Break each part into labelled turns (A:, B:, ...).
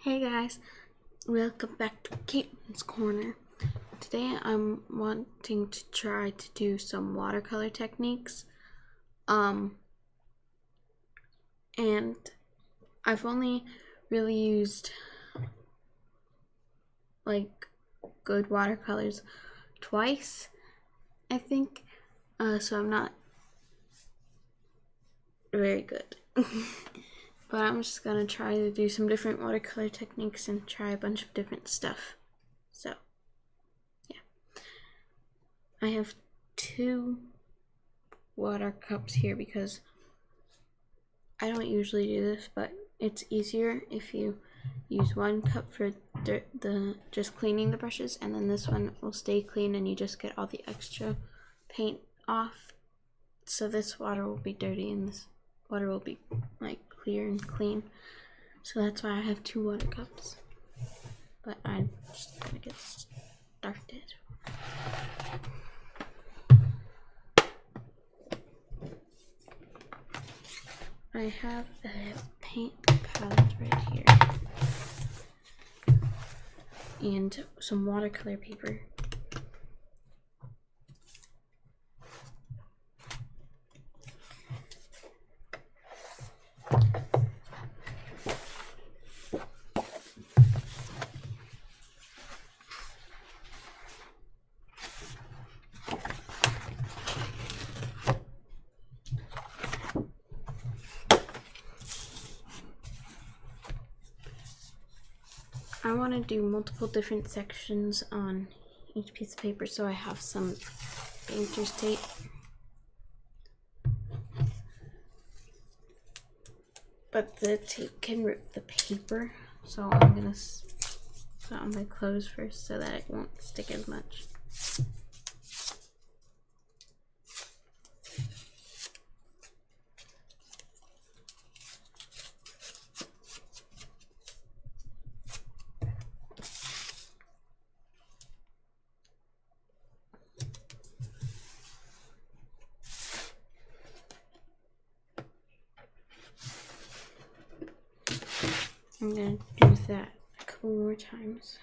A: Hey guys, welcome back to Kaitlyns Corner. Today I'm wanting to try to do some watercolor techniques. And I've only really used like good watercolors twice, I think. So I'm not very good. But I'm just gonna try to do some different watercolor techniques and try a bunch of different stuff. So, yeah. I have two water cups here because I don't usually do this, but it's easier if you use one cup for the just cleaning the brushes, and then this one will stay clean and you just get all the extra paint off. So this water will be dirty and this water will be like clear and clean. So that's why I have two water cups. But I'm just gonna get started. I have a paint palette right here and some watercolor paper. I want to do multiple different sections on each piece of paper, so I have some painter's tape. But the tape can rip the paper, so I'm gonna put it on my clothes first so that it won't stick as much. I'm gonna do that a couple more times.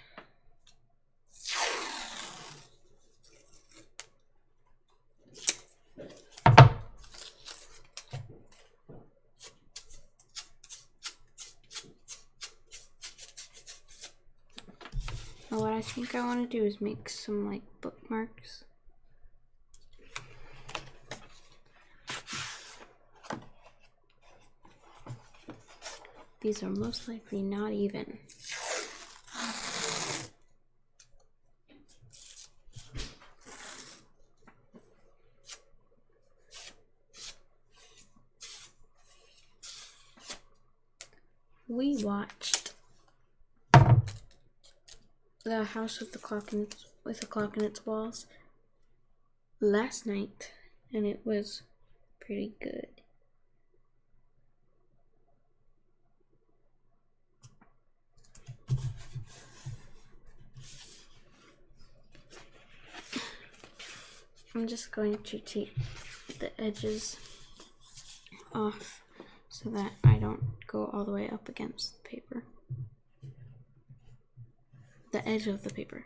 A: Now what I think I want to do is make some like bookmarks. These are most likely not even. We watched The House with the Clock in its Walls last night, and it was pretty good. I'm just going to take the edges off so that I don't go all the way up against the paper. The edge of the paper.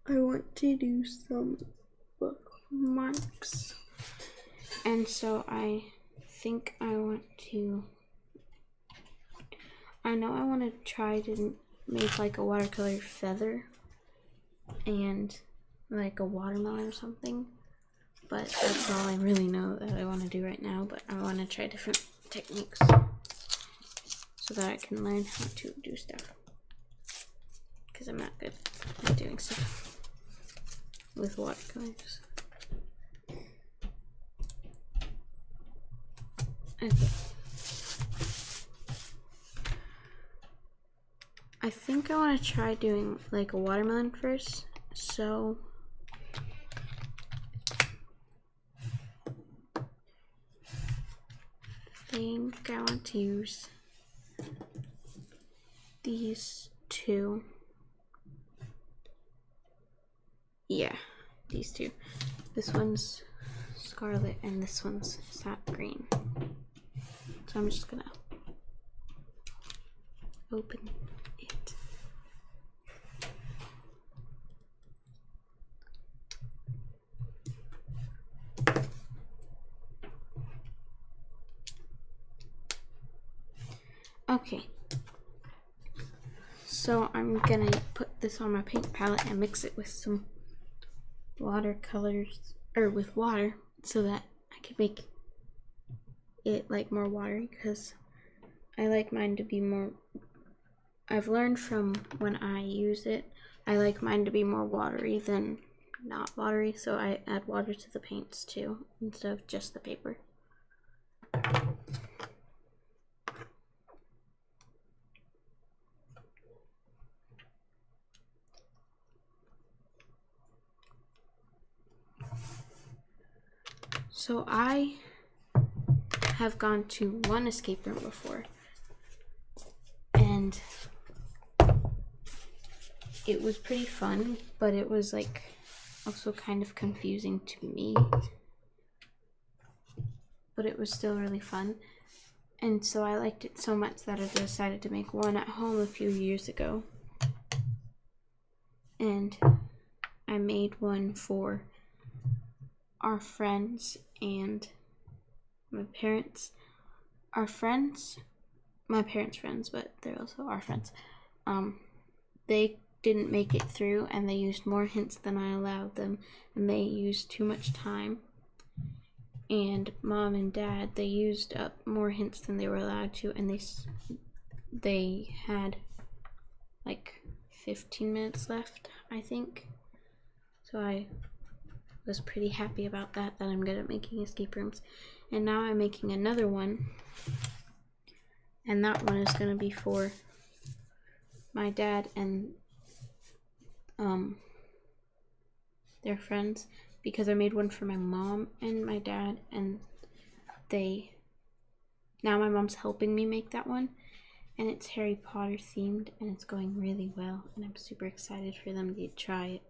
A: I want to do some bookmarks. And so I think I want to, I know I want to try to make like a watercolor feather and like a watermelon or something, but that's all I really know that I want to do right now. But I want to try different techniques so that I can learn how to do stuff, because I'm not good at doing stuff with watercolors. Okay. I think I want to try doing like a watermelon first, so I think I want to use these two. Yeah, these two. This one's scarlet and this one's sap green. So I'm just gonna open it. Okay, so I'm gonna put this on my paint palette and mix it with some watercolors, or with water, so that I can make it like more watery, because I like mine to be more, I've learned from when I use it, I like mine to be more watery than not watery, so I add water to the paints too, instead of just the paper. So I have gone to one escape room before, and it was pretty fun, but it was like also kind of confusing to me, but it was still really fun. And so I liked it so much that I decided to make one at home a few years ago. And I made one for our friends and my parents. Our friends, my parents' friends, but they're also our friends. They didn't make it through, and they used more hints than I allowed them, and they used too much time. And Mom and Dad, they used up more hints than they were allowed to, and they had like 15 minutes left, I think. So I was pretty happy about that I'm good at making escape rooms. And now I'm making another one, and that one is going to be for my dad and their friends, because I made one for my mom and my dad, and now my mom's helping me make that one, and it's Harry Potter themed, and it's going really well, and I'm super excited for them to try it.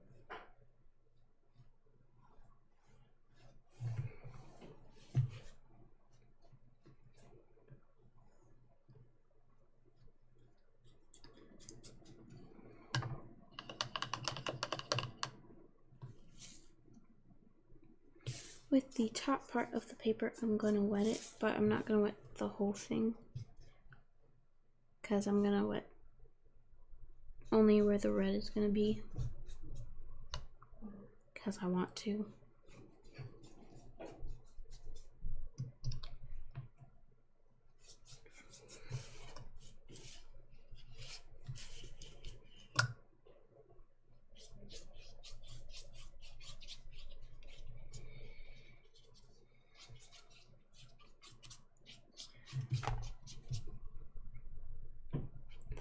A: With the top part of the paper, I'm going to wet it, but I'm not going to wet the whole thing, because I'm going to wet only where the red is going to be, because I want to.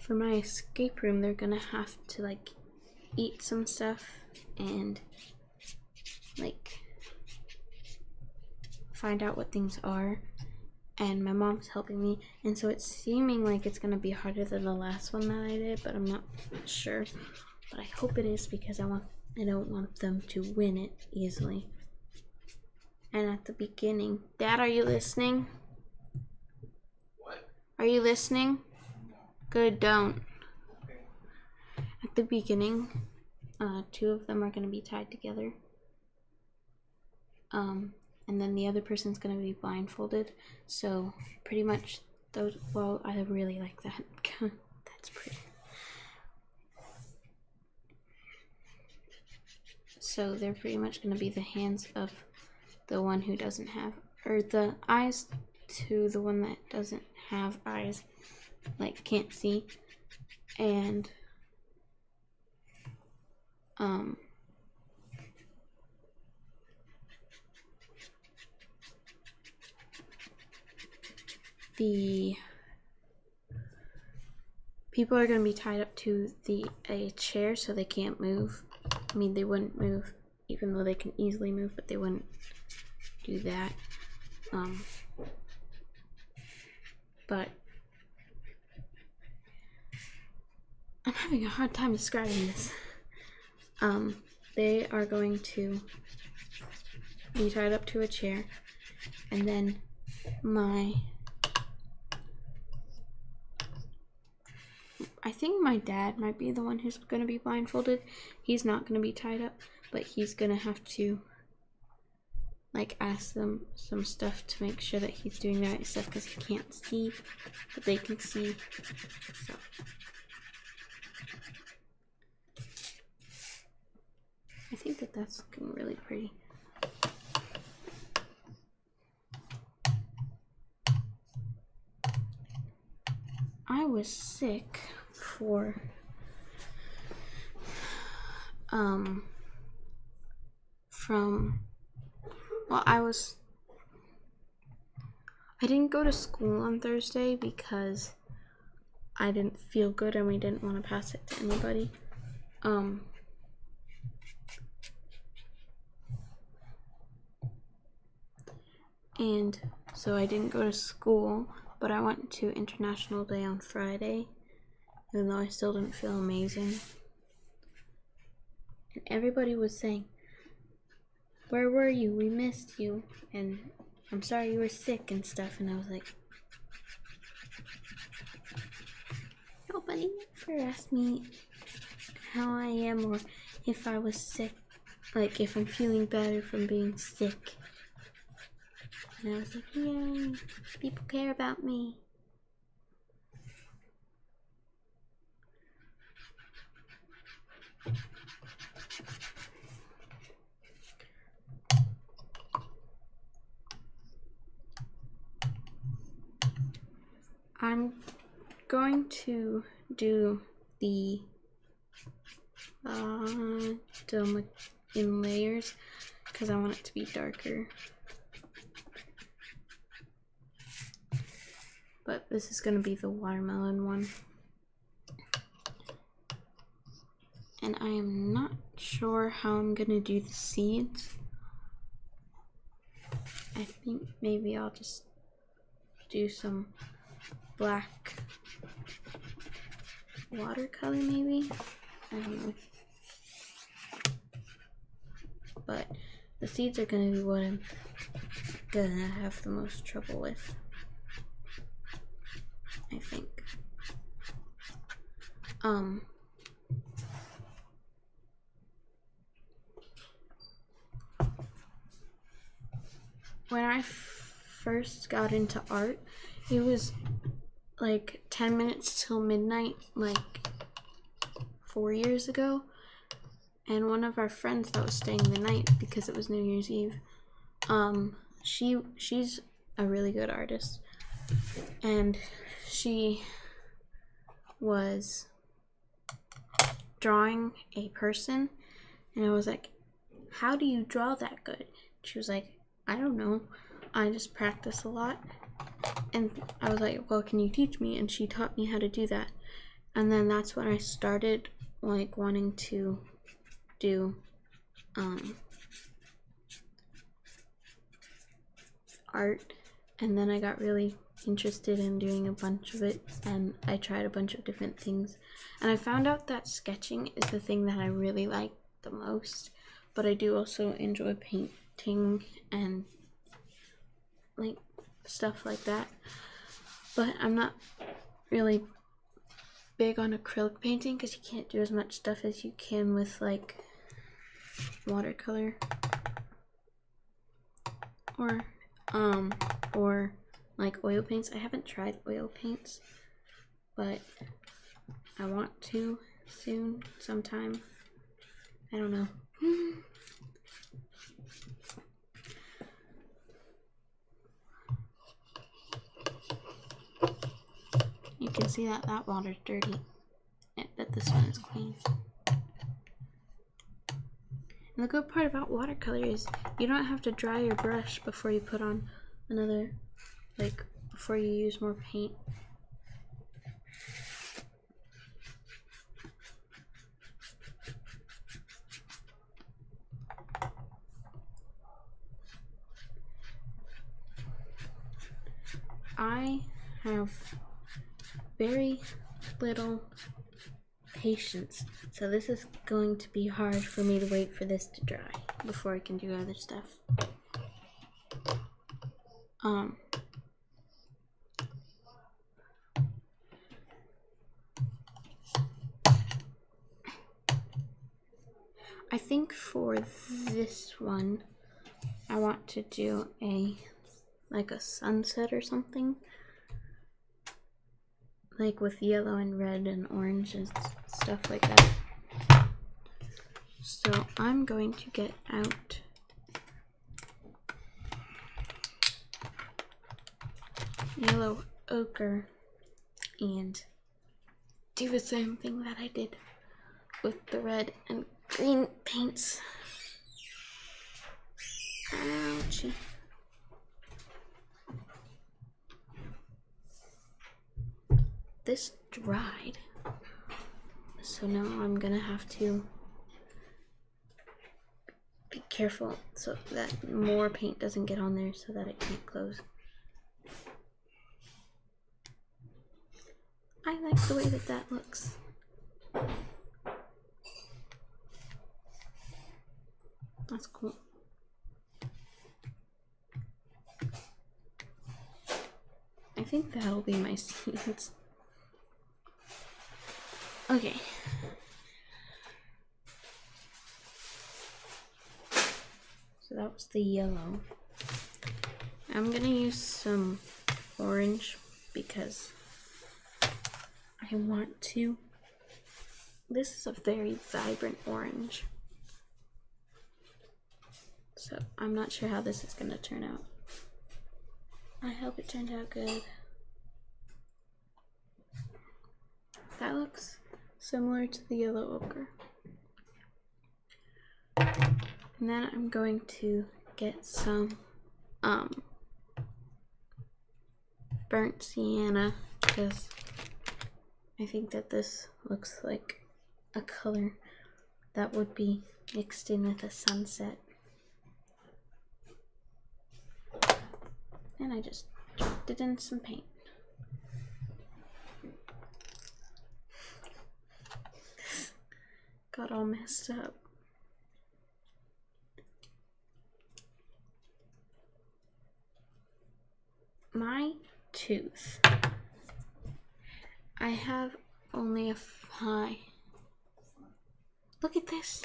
A: For my escape room, they're gonna have to like eat some stuff and like find out what things are, and my mom's helping me, and so it's seeming like it's gonna be harder than the last one that I did, but I'm not sure. But I hope it is, because I don't want them to win it easily. And at the beginning, Dad, are you listening? What? Are you listening? Good, don't. At the beginning, two of them are going to be tied together. and then the other person's gonna be blindfolded. So pretty much those, well, I really like that. That's pretty. So they're pretty much gonna be the hands of the one who doesn't have, or the eyes to the one that doesn't have eyes, like can't see, and the people are going to be tied up to a chair so they can't move. I mean, they wouldn't move even though they can easily move, but they wouldn't do that. But I'm having a hard time describing this. They are going to be tied up to a chair, and then I think my dad might be the one who's going to be blindfolded. He's not going to be tied up, but he's going to have to like ask them some stuff to make sure that he's doing the right stuff, because he can't see, but they can see. So I think that that's looking really pretty. I was sick for I didn't go to school on Thursday because I didn't feel good and we didn't want to pass it to anybody. And so I didn't go to school, but I went to International Day on Friday, even though I still didn't feel amazing. And everybody was saying, "Where were you? We missed you. And I'm sorry you were sick and stuff." And I was like, nobody ever asked me how I am or if I was sick, like if I'm feeling better from being sick. And I was like, yay, people care about me. I'm going to do the dome in layers because I want it to be darker. But this is going to be the watermelon one. And I am not sure how I'm going to do the seeds. I think maybe I'll just do some black watercolor maybe. I don't know. But the seeds are going to be what I'm going to have the most trouble with, I think. When I first got into art, it was like 10 minutes till midnight, like 4 years ago. And one of our friends that was staying the night because it was New Year's Eve, she's a really good artist, and she was drawing a person, and I was like, how do you draw that good? She was like, I don't know, I just practice a lot. And I was like, well, can you teach me? And she taught me how to do that. And then that's when I started like wanting to do art, and then I got really interested in doing a bunch of it, and I tried a bunch of different things, and I found out that sketching is the thing that I really like the most, but I do also enjoy painting and like stuff like that, but I'm not really big on acrylic painting because you can't do as much stuff as you can with like watercolor. or like oil paints. I haven't tried oil paints, but I want to soon, sometime. I don't know. You can see that that water's dirty, but this one is clean. And the good part about watercolor is you don't have to dry your brush before you put on another, like before you use more paint. I have very little patience, so this is going to be hard for me to wait for this to dry before I can do other stuff. I think for this one I want to do like a sunset or something, like with yellow and red and orange and stuff like that. So I'm going to get out yellow ochre and do the same thing that I did with the red and green paints. Ouchie. This dried, so now I'm gonna have to be careful so that more paint doesn't get on there so that it can't close. I like the way that that looks. That's cool. I think that'll be my seeds. Okay. So that was the yellow. I'm gonna use some orange because I want to. This is a very vibrant orange. So I'm not sure how this is gonna turn out. I hope it turned out good. That looks similar to the yellow ochre. And then I'm going to get some burnt sienna because I think that this looks like a color that would be mixed in with a sunset. And I just dropped it in some paint. Got all messed up. My tooth. I have only a high. Look at this.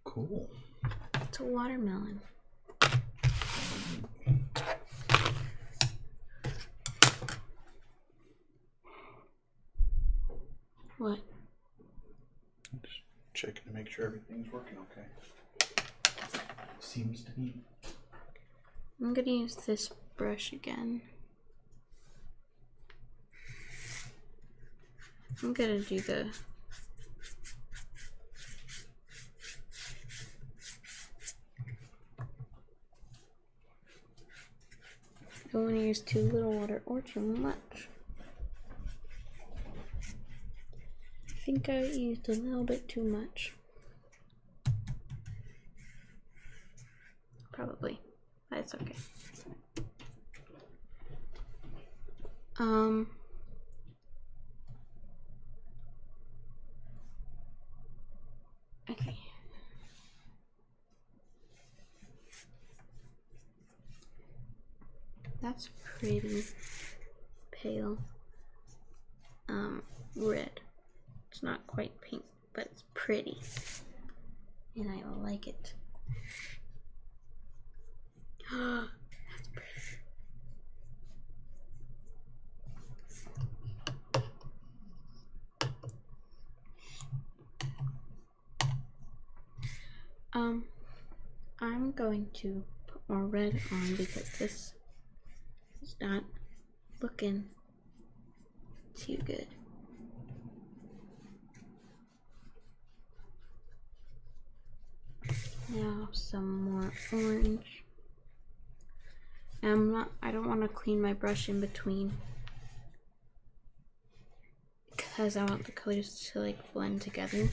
B: Cool.
A: It's a watermelon. What?
B: Just checking to make sure everything's working okay. Seems to be.
A: I'm gonna use this brush again. I'm gonna do the I don't want to use too little water or too much. I think I used a little bit too much. Probably, but it's okay. Okay. That's pretty pale. Red. It's not quite pink, but it's pretty. and I will like it. That's pretty. I'm going to put more red on because this is not looking too good. Now some more orange. And I don't want to clean my brush in between because I want the colors to like blend together.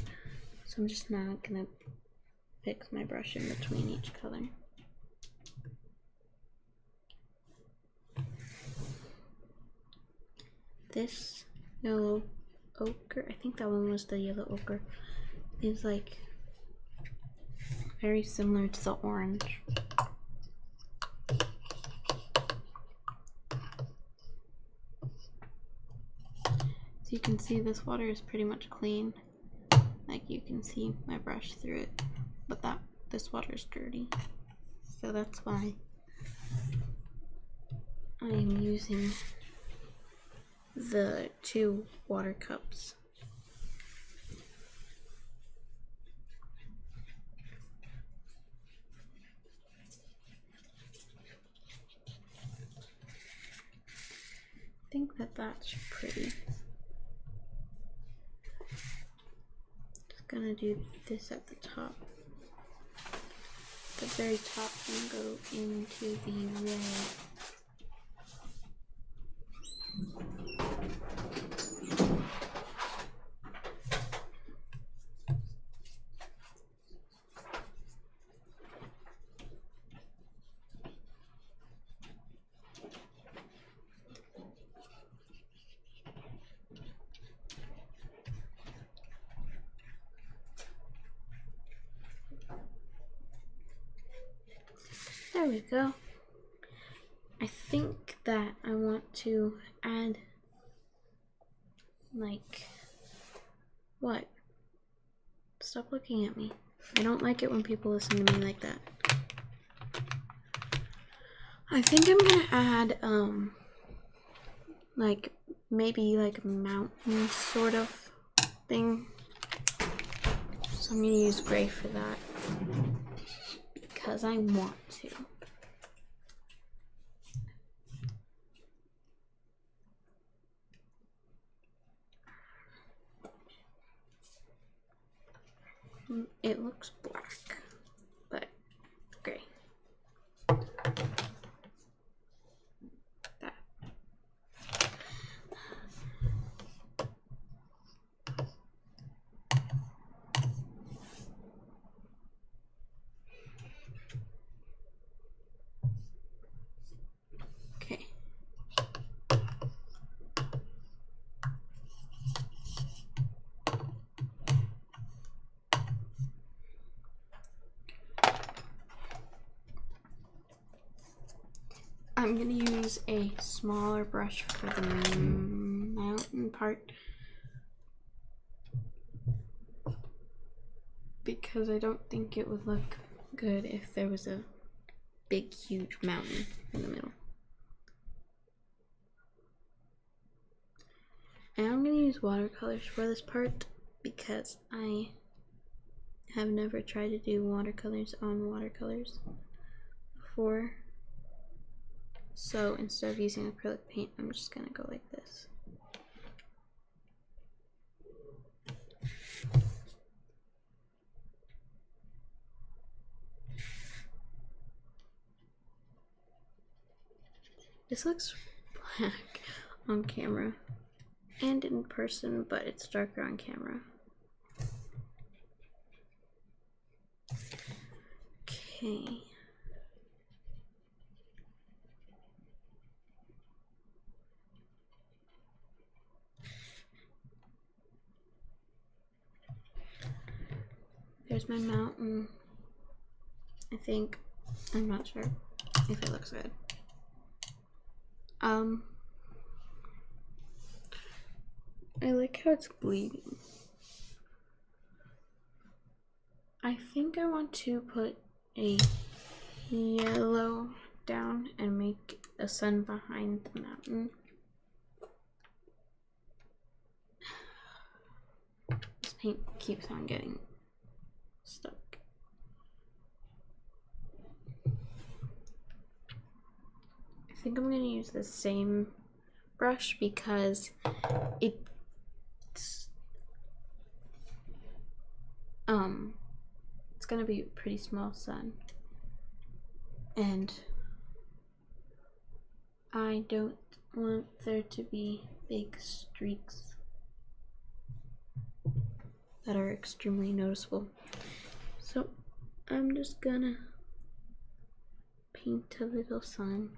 A: So I'm just not gonna fix my brush in between each color. This yellow ochre, I think that one was the yellow ochre, is like very similar to the orange. So you can see this water is pretty much clean. Like you can see my brush through it, but this water is dirty. So that's why I am using the 2 water cups. I think that's pretty. Just gonna do this at the top. The very top and go into the red. There we go. I think that I want to add, like, what? Stop looking at me. I don't like it when people listen to me like that. I think I'm gonna add, like, maybe like a mountain sort of thing. So I'm gonna use gray for that because I want to. It looks black, but gray. That. Okay. I'm gonna use a smaller brush for the mountain part because I don't think it would look good if there was a big, huge mountain in the middle. And I'm gonna use watercolors for this part because I have never tried to do watercolors on watercolors before. So instead of using acrylic paint, I'm just gonna go like this. This looks black on camera and in person, but it's darker on camera. Okay. There's my mountain. I think. I'm not sure if it looks good. I like how it's bleeding. I think I want to put a yellow down and make a sun behind the mountain. This paint keeps on getting stuck. I think I'm going to use the same brush because it's going to be a pretty small sun, and I don't want there to be big streaks that are extremely noticeable. So I'm just gonna paint a little sun.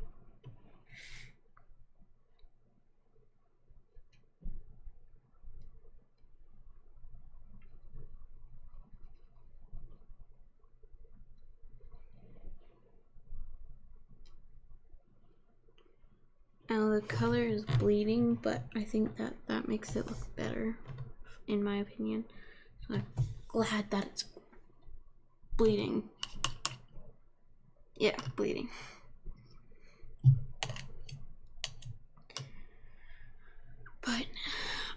A: Now the color is bleeding, but I think that makes it look better, in my opinion. So I'm glad that it's bleeding. Yeah, bleeding. But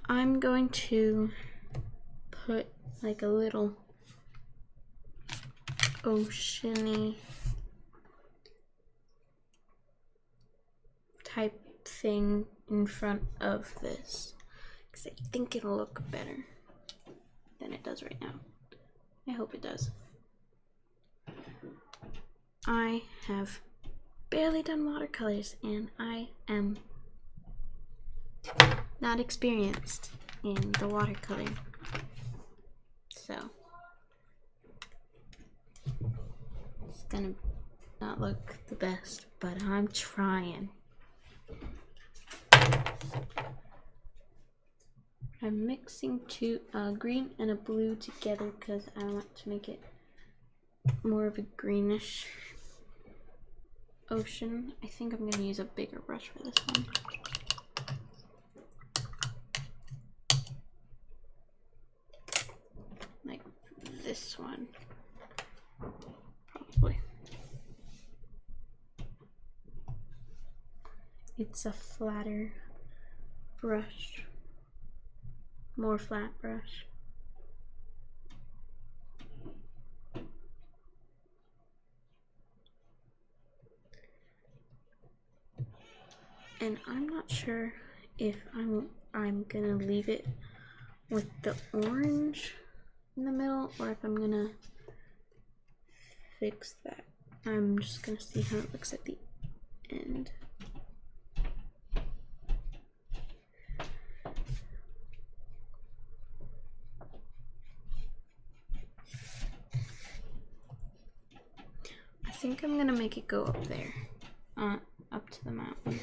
A: I'm going to put like a little oceany type thing in front of this because I think it'll look better than it does right now. I hope it does. I have barely done watercolors and I am not experienced in the watercolor, so it's gonna not look the best, but I'm trying. I'm mixing two green and a blue together because I want to make it more of a greenish ocean. I think I'm going to use a bigger brush for this one. Like this one, probably. It's a flatter brush, more flat brush. And I'm not sure if I'm gonna leave it with the orange in the middle or if I'm gonna fix that. I'm just gonna see how it looks at the end. I think I'm gonna make it go up there, up to the mountain.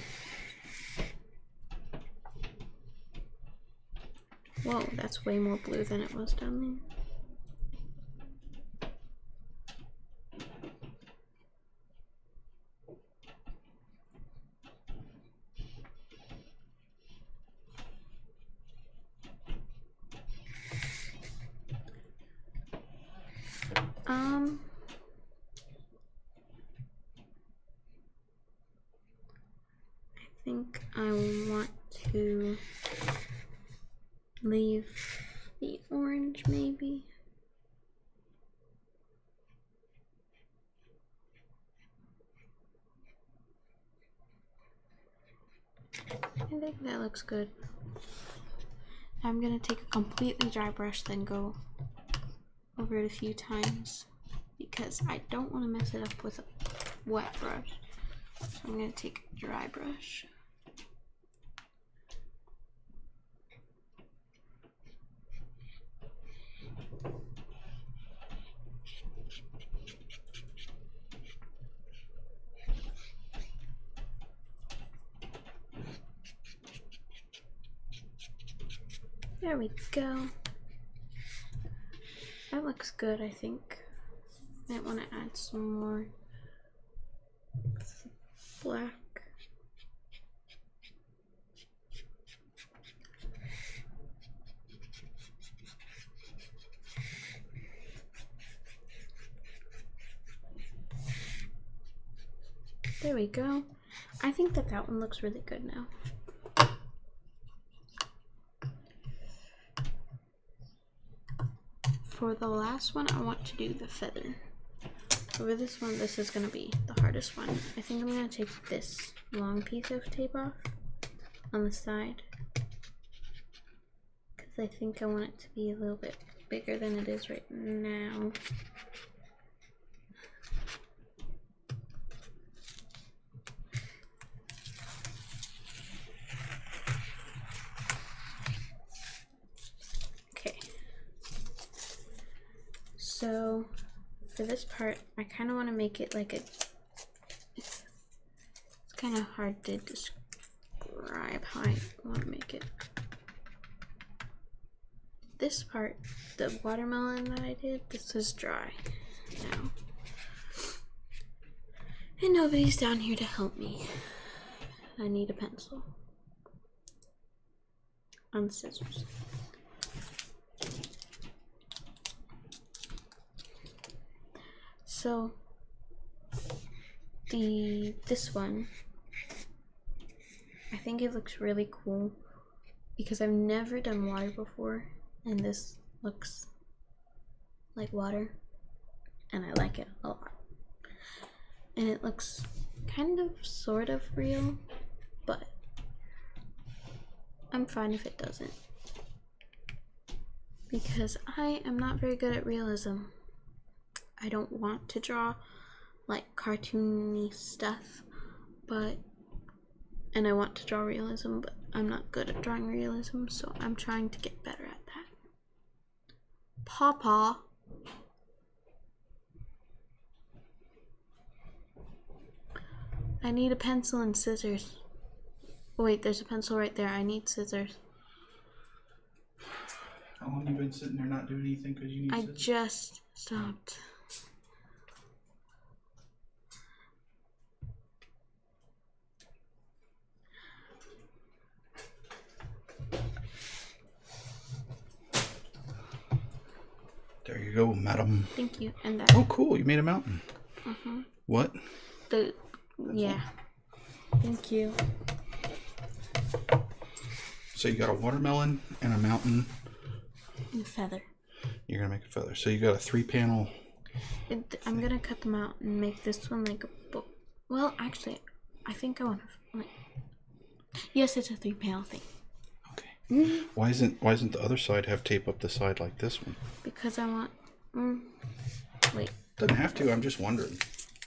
A: Whoa, that's way more blue than it was down there. I think I want to leave the orange maybe. I think that looks good. I'm gonna take a completely dry brush, then go over it a few times because I don't want to mess it up with a wet brush. So I'm gonna take a dry brush. There we go. That looks good, I think. Might want to add some more black. There we go. I think that one looks really good now. For the last one, I want to do the feather. Over this one, this is going to be the hardest one. I think I'm going to take this long piece of tape off on the side, because I think I want it to be a little bit bigger than it is right now. Okay. So for this part, I kind of want to make it like it's kind of hard to describe how I want to make it. This part, the watermelon that I did, this is dry now. And nobody's down here to help me. I need a pencil. On scissors. So this one, I think it looks really cool because I've never done water before, and this looks like water, and I like it a lot. And it looks kind of sort of real, but I'm fine if it doesn't, because I am not very good at realism. I don't want to draw like cartoony stuff, and I want to draw realism, but I'm not good at drawing realism, so I'm trying to get better at that. Pawpaw. I need a pencil and scissors. Oh, wait, there's a pencil right there. I need scissors.
B: How long you been sitting there not doing anything because you need scissors?
A: I just stopped.
B: There you go, madam.
A: Thank you. And that.
B: Oh, cool. You made a mountain. What?
A: Yeah. Thank you.
B: So you got a watermelon and a mountain.
A: And a feather.
B: You're going to make a feather. So you got a 3-panel.
A: I'm going to cut them out and make this one like a book. Well, actually, I think I want to, like, yes, it's a 3-panel thing.
B: Okay. Why isn't the other side have tape up the side like this one?
A: Because I want, wait.
B: Doesn't have to, I'm just wondering.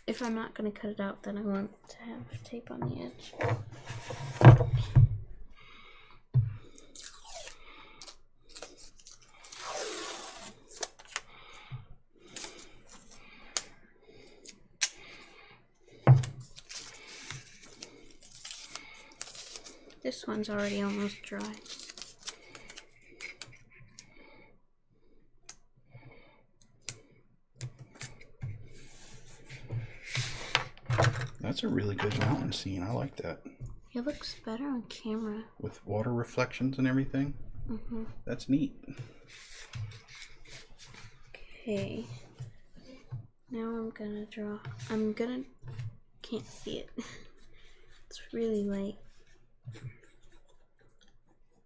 A: If I'm not going to cut it out, then I want to have tape on the edge. This one's already almost dry.
B: That's a really good mountain scene. I like that.
A: It looks better on camera.
B: With water reflections and everything. That's neat.
A: Okay. Now I'm gonna draw. Can't see it. It's really light.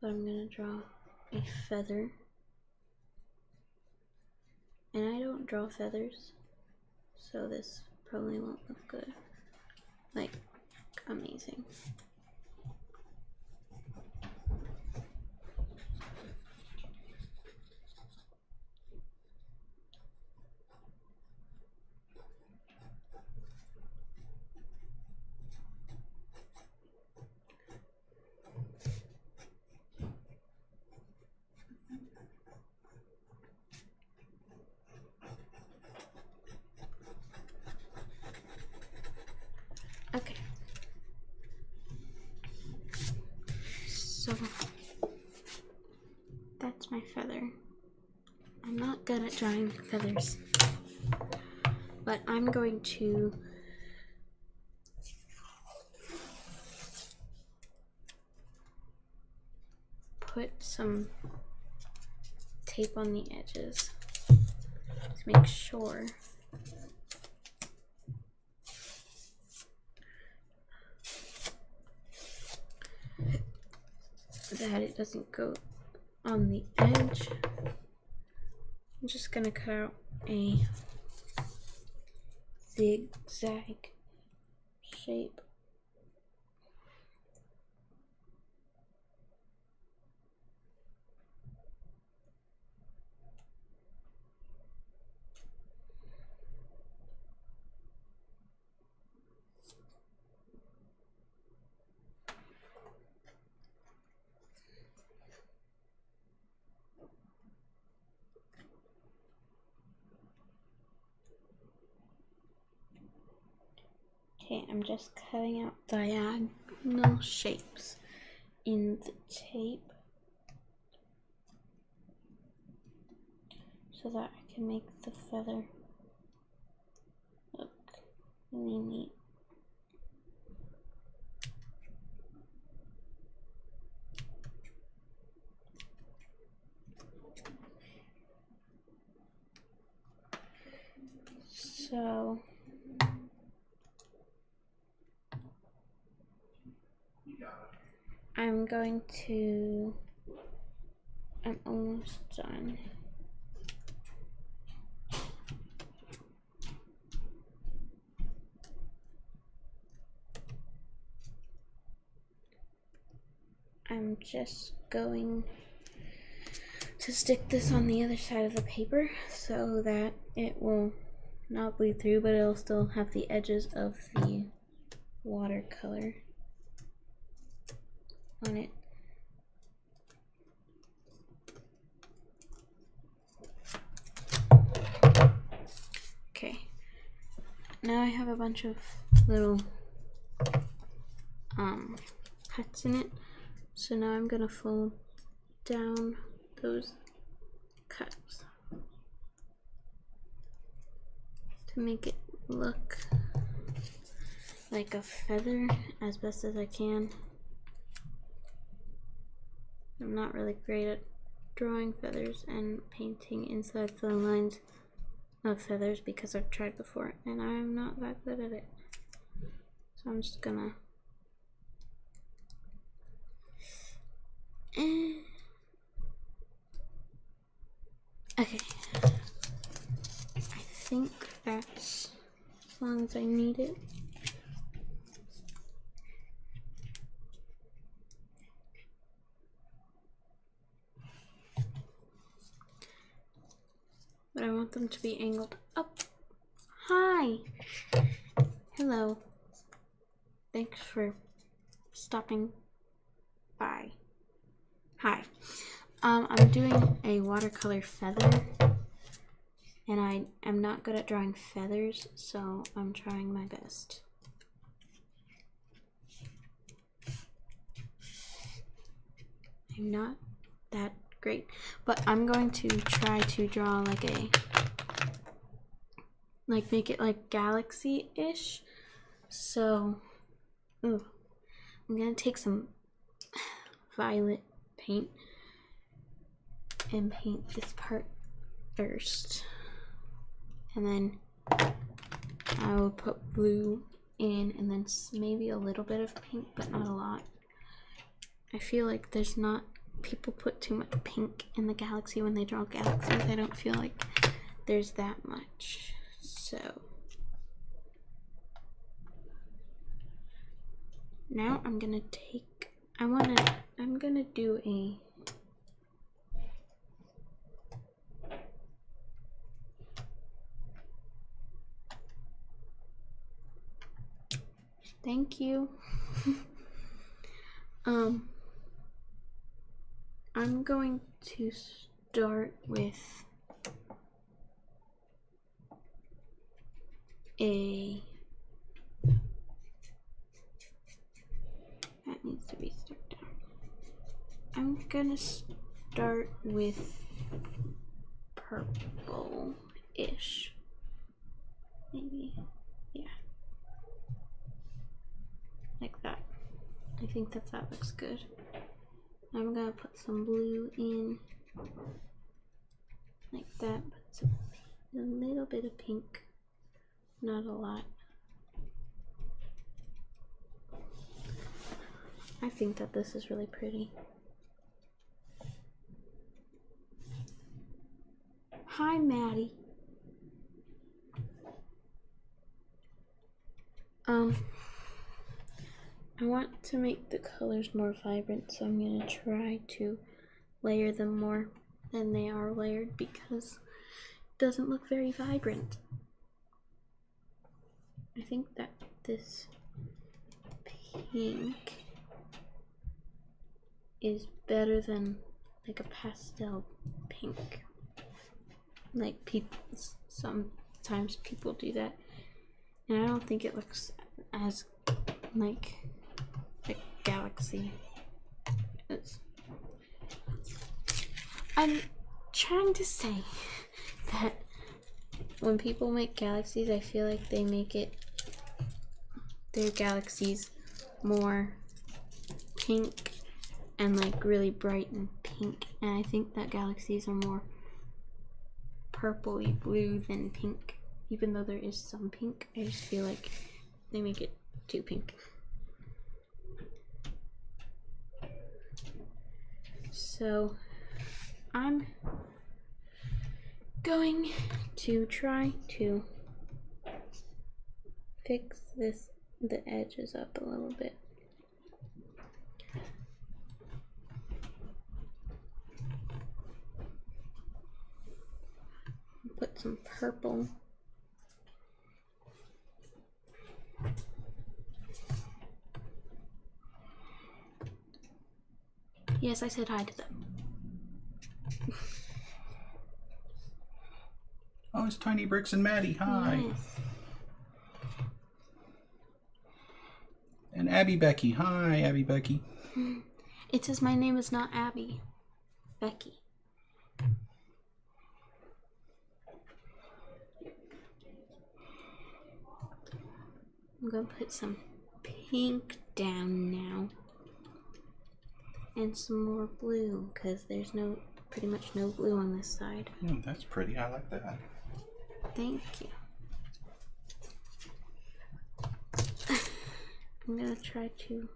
A: But I'm gonna draw a feather. And I don't draw feathers, so this probably won't look good. Like, amazing. Okay. So that's my feather. I'm not good at drawing feathers, but I'm going to put some tape on the edges to make sure that it doesn't go on the edge, I'm just gonna cut out a zigzag shape. Okay, I'm just cutting out diagonal shapes in the tape so that I can make the feather look really neat. So I'm almost done. I'm just going to stick this on the other side of the paper so that it will not bleed through, but it'll still have the edges of the watercolor on it. Okay, now I have a bunch of little cuts in it, so now I'm gonna fold down those cuts to make it look like a feather as best as I can. I'm not really great at drawing feathers and painting inside the lines of feathers because I've tried before and I'm not that good at it. So I'm just gonna okay. I think that's as long as I need it. But I want them to be angled up. Hi! Hello. Thanks for stopping by. Hi. I'm doing a watercolor feather, and I am not good at drawing feathers, so I'm trying my best. I'm not that great, but I'm going to try to draw make it like galaxy-ish. So, I'm gonna take some violet paint and paint this part first, and then I will put blue in, and then maybe a little bit of pink, but not a lot. I feel like people put too much pink in the galaxy when they draw galaxies. I don't feel like there's that much. So now I'm gonna do a thank you. I'm going to start with that needs to be stuck down. I'm gonna start with purple-ish. Maybe, yeah. Like that. I think that looks good. I'm gonna put some blue in, like that, but a little bit of pink, not a lot. I think that this is really pretty. Hi, Maddie. I want to make the colors more vibrant, so I'm gonna try to layer them more than they are layered because it doesn't look very vibrant. I think that this pink is better than like a pastel pink. Like people, sometimes people do that, and I don't think it looks as like a galaxy. I'm trying to say that when people make galaxies, I feel like they make their galaxies more pink and like really bright and pink, and I think that galaxies are more purpley blue than pink. Even though there is some pink, I just feel like they make it too pink. So I'm going to try to fix the edges up a little bit. Put some purple. Yes, I said hi to them.
B: Oh, it's Tiny Bricks and Maddie. Hi.
A: Yes.
B: And Abby Becky. Hi, Abby Becky.
A: It says my name is not Abby. Becky. I'm gonna put some pink down now. And some more blue, because there's pretty much no blue on this side.
B: That's pretty. I like that.
A: Thank you. I'm gonna try to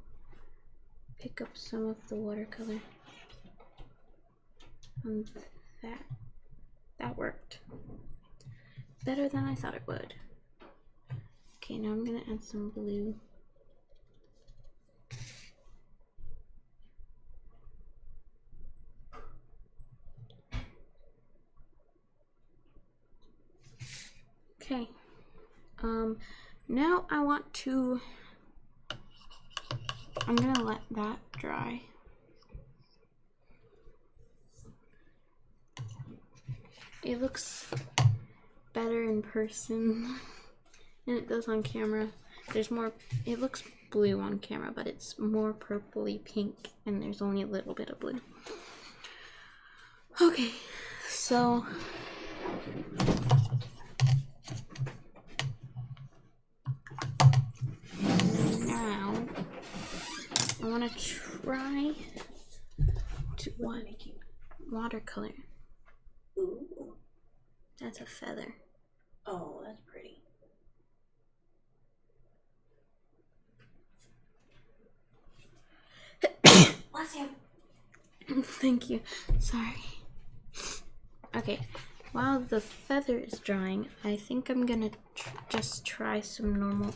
A: pick up some of the watercolor. And that worked. Better than I thought it would. Okay, now I'm gonna add some blue. Okay, now I'm gonna let that dry. It looks better in person than it does on camera. It looks blue on camera, but it's more purpley pink, and there's only a little bit of blue. Okay, so now I want to try to watercolor.
C: Ooh,
A: That's a feather.
C: oh, that's pretty. Bless you.
A: Thank you. Sorry. Okay, while the feather is drying, I think I'm gonna just try some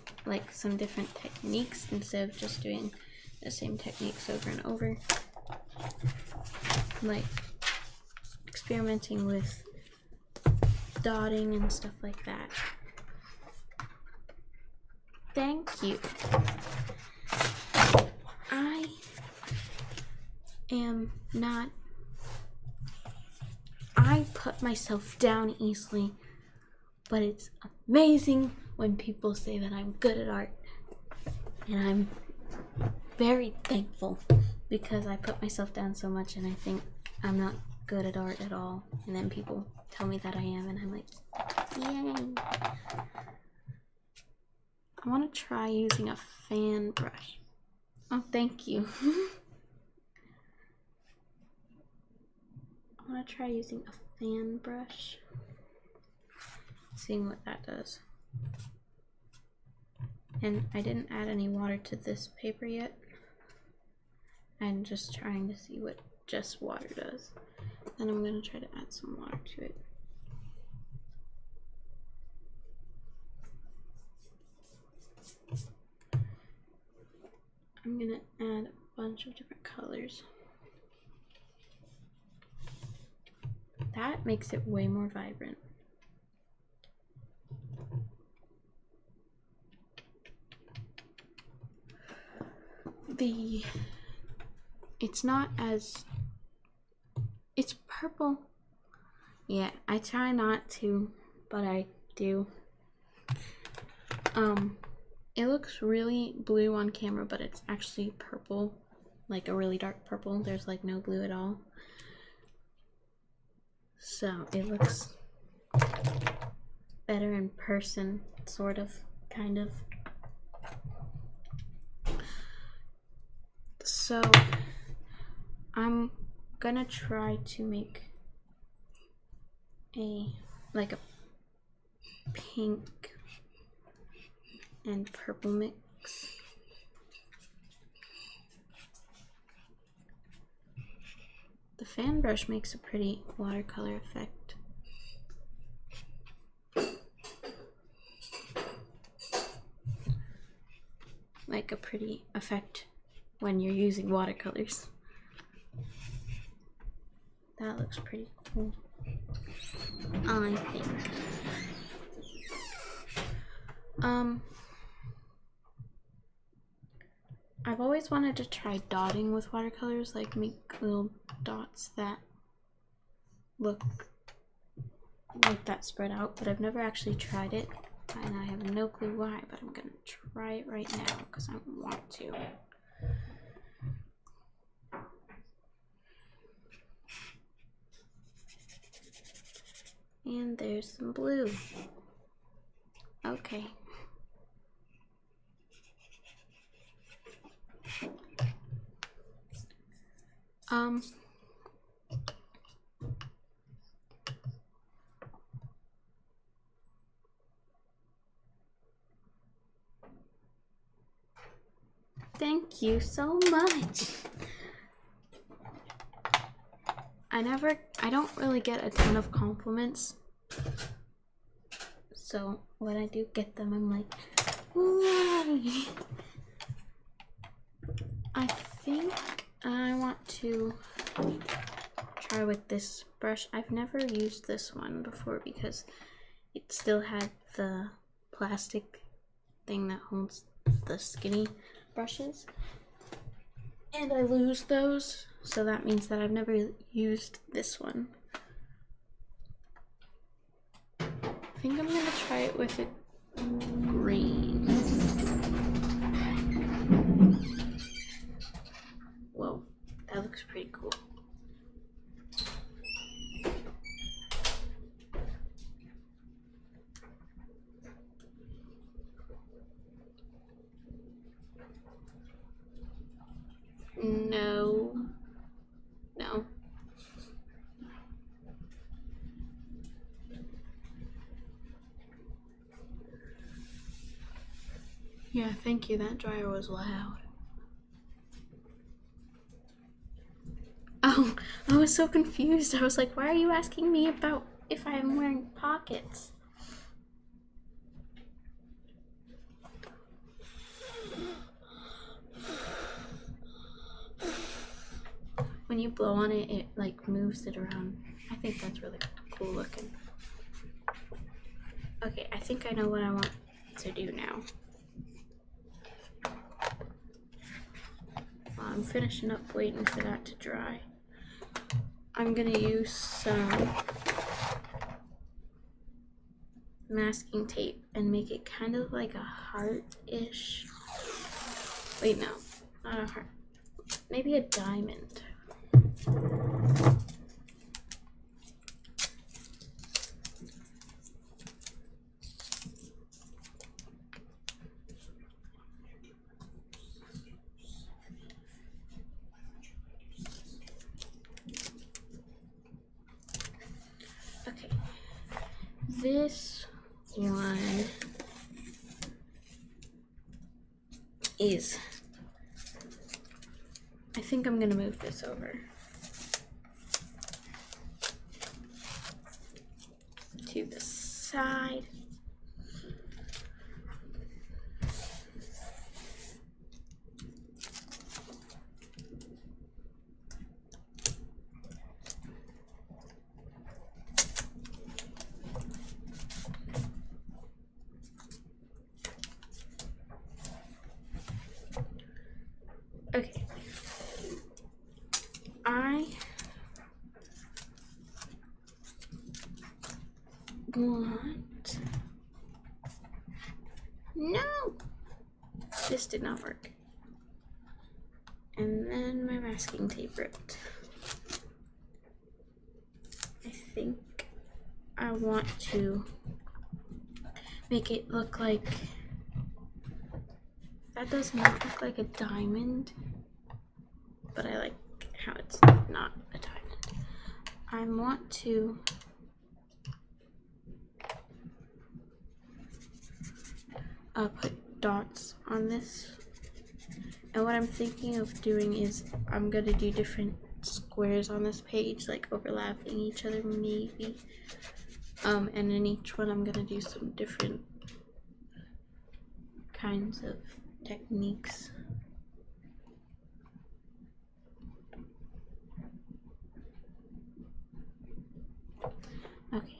A: some different techniques instead of just doing the same techniques over and over. Like experimenting with dotting and stuff like that. Thank you. I put myself down easily, but it's amazing when people say that I'm good at art, and I'm very thankful because I put myself down so much and I think I'm not good at art at all, and then people tell me that I am, and I'm like, yay. I want to try using a fan brush. Oh, thank you. I want to try using a fan brush, seeing what that does. And I didn't add any water to this paper yet. I'm just trying to see what just water does. Then I'm going to try to add some water to it. I'm gonna add a bunch of different colors. That makes it way more vibrant. It's not as, it's purple. Yeah, I try not to, but I do. It looks really blue on camera, but it's actually purple, like a really dark purple. There's like no blue at all. So it looks better in person, sort of, kind of. So I'm gonna try to make like a pink and purple mix. The fan brush makes a pretty watercolor effect. Like a pretty effect when you're using watercolors. That looks pretty cool, I think. I've always wanted to try dotting with watercolors, like make little dots that look like that spread out, but I've never actually tried it, and I have no clue why, but I'm gonna try it right now because I want to. And there's some blue. Okay. Thank you so much. I don't really get a ton of compliments. So when I do get them, I'm like, why? I think I want to try with this brush. I've never used this one before because it still had the plastic thing that holds the skinny brushes, and I lose those, so that means that I've never used this one. I think I'm gonna try it with a green. Whoa, that looks pretty cool. No. Yeah, thank you. That dryer was loud. Oh, I was so confused. I was like, why are you asking me about if I'm wearing pockets? When you blow on it, it like moves it around. I think that's really cool looking. Okay, I think I know what I want to do now. While I'm finishing up waiting for that to dry, I'm gonna use some masking tape and make it kind of like a heart-ish. Wait, no, not a heart. Maybe a diamond. Okay, this one is, I think I'm gonna move this over to the side. No! This did not work. And then my masking tape ripped. I think I want to make it look like, that does not look like a diamond, but I like how it's not a diamond. I want to put dots on this, and what I'm thinking of doing is I'm gonna do different squares on this page, like overlapping each other maybe, and in each one I'm gonna do some different kinds of techniques. Okay.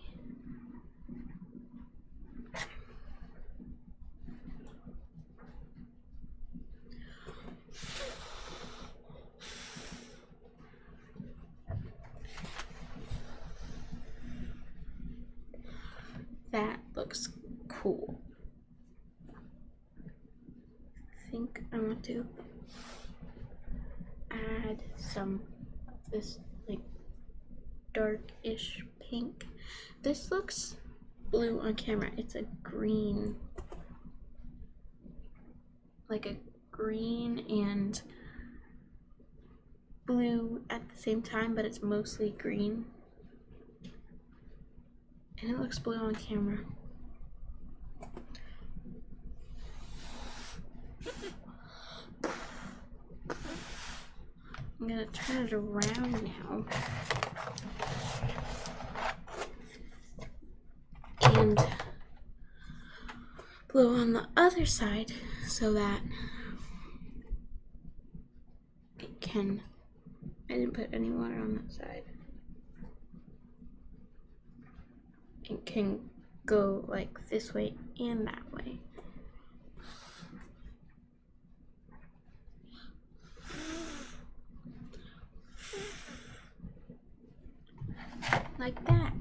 A: That looks cool. I think I want to add some of this like darkish pink. This looks blue on camera. It's a green, like a green and blue at the same time, but it's mostly green. And it looks blue on camera. I'm gonna turn it around now. And blow on the other side so that it can, I didn't put any water on that side. It can go like this way and that way. Like that.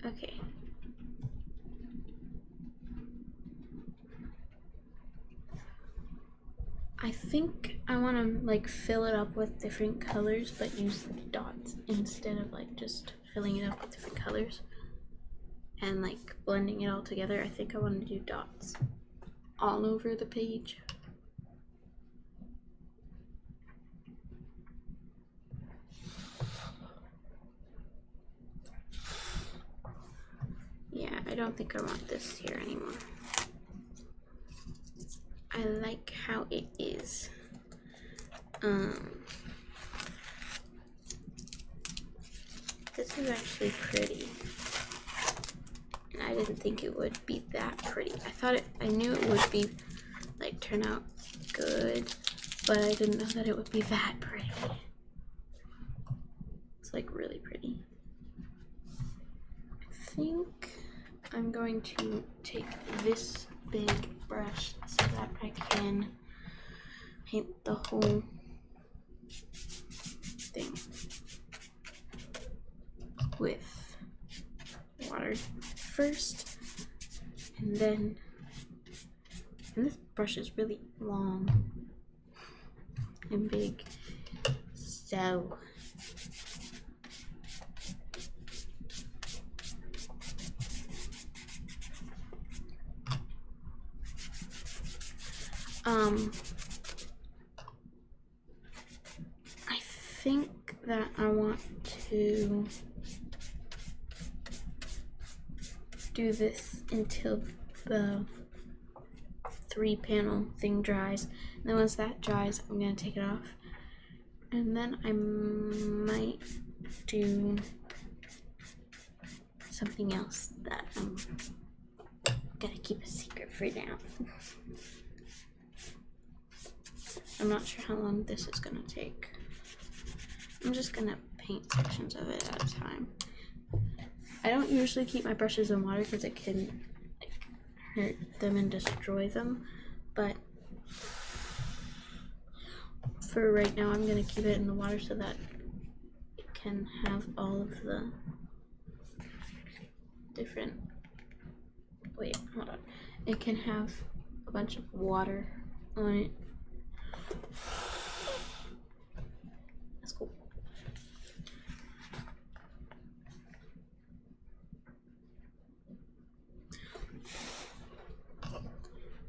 A: Okay. I think I want to like fill it up with different colors, but use dots instead of like just filling it up with different colors and like blending it all together. I think I want to do dots all over the page. Yeah, I don't think I want this here anymore. I like how it is. This is actually pretty. And I didn't think it would be that pretty. I knew it would be, like, turn out good, but I didn't know that it would be that pretty. It's, like, really pretty. I think I'm going to take this big brush so that I can paint the whole thing with water first, and then, and this brush is really long and big, so I think that I want to do this until the 3-panel thing dries. And then once that dries, I'm gonna take it off. And then I might do something else that I'm gonna keep a secret for now. I'm not sure how long this is gonna take. I'm just gonna paint sections of it at a time. I don't usually keep my brushes in water because it can like hurt them and destroy them, but for right now I'm going to keep it in the water so that it can have all of the different, wait, hold on, it can have a bunch of water on it. That's cool.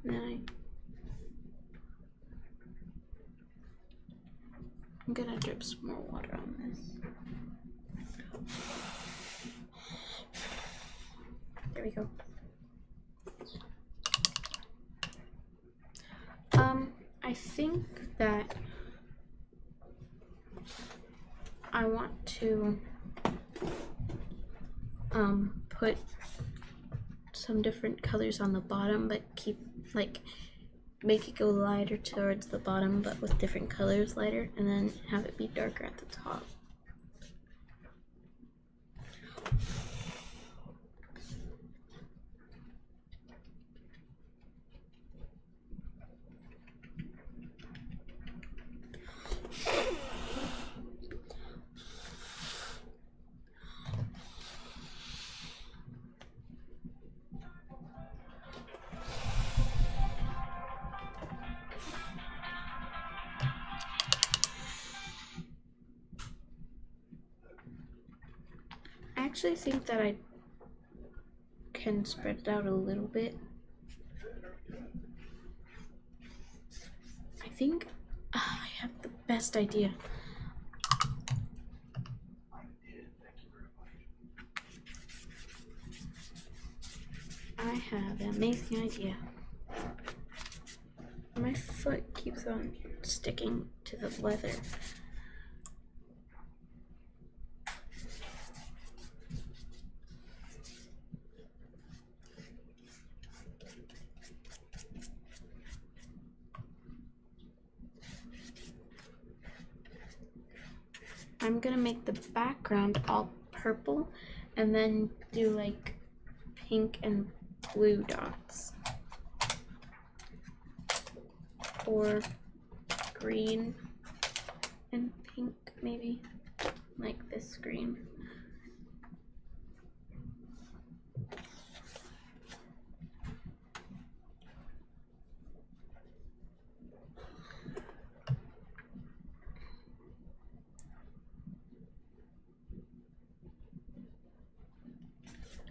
A: Then I'm gonna drip some more water on this. There we go. I think that I want to put some different colors on the bottom, but keep make it go lighter towards the bottom, but with different colors lighter, and then have it be darker at the top. I actually think that I can spread it out a little bit. I think I have the best idea. I have an amazing idea. My foot keeps on sticking to the leather. I'm gonna make the background all purple and then do like pink and blue dots. Or green and pink, maybe, like this green.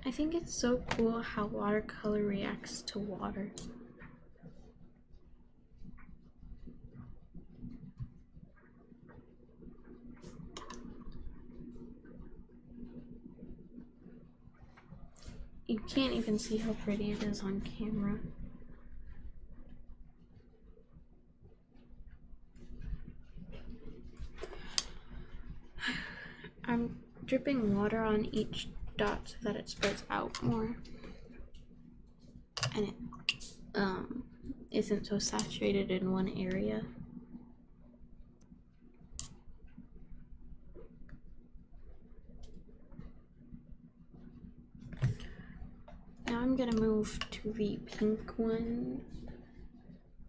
A: I think it's so cool how watercolor reacts to water. You can't even see how pretty it is on camera. I'm dripping water on each dot so that it spreads out more and it isn't so saturated in one area. Now I'm gonna move to the pink one.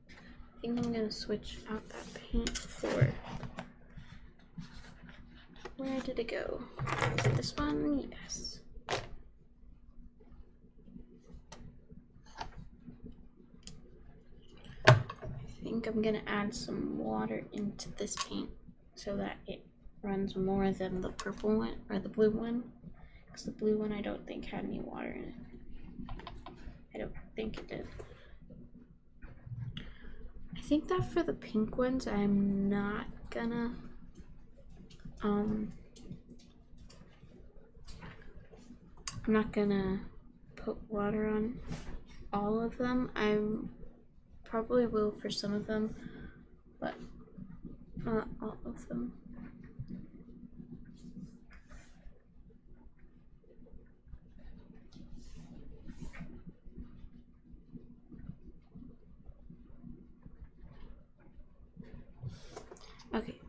A: I think I'm gonna switch out that paint for, where did it go? Is it this one? Yes. I think I'm gonna add some water into this paint so that it runs more than the purple one or the blue one, because the blue one I don't think had any water in it. I don't think it did. I think that for the pink ones I'm not gonna put water on all of them. I probably will for some of them, but not all of them. Okay.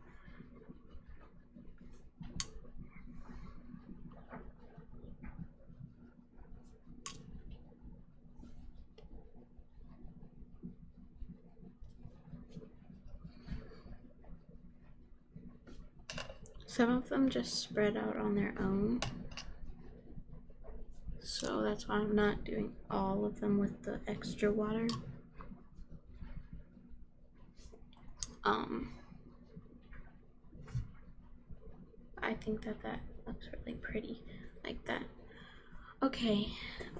A: Some of them just spread out on their own. So that's why I'm not doing all of them with the extra water. I think that looks really pretty like that. Okay,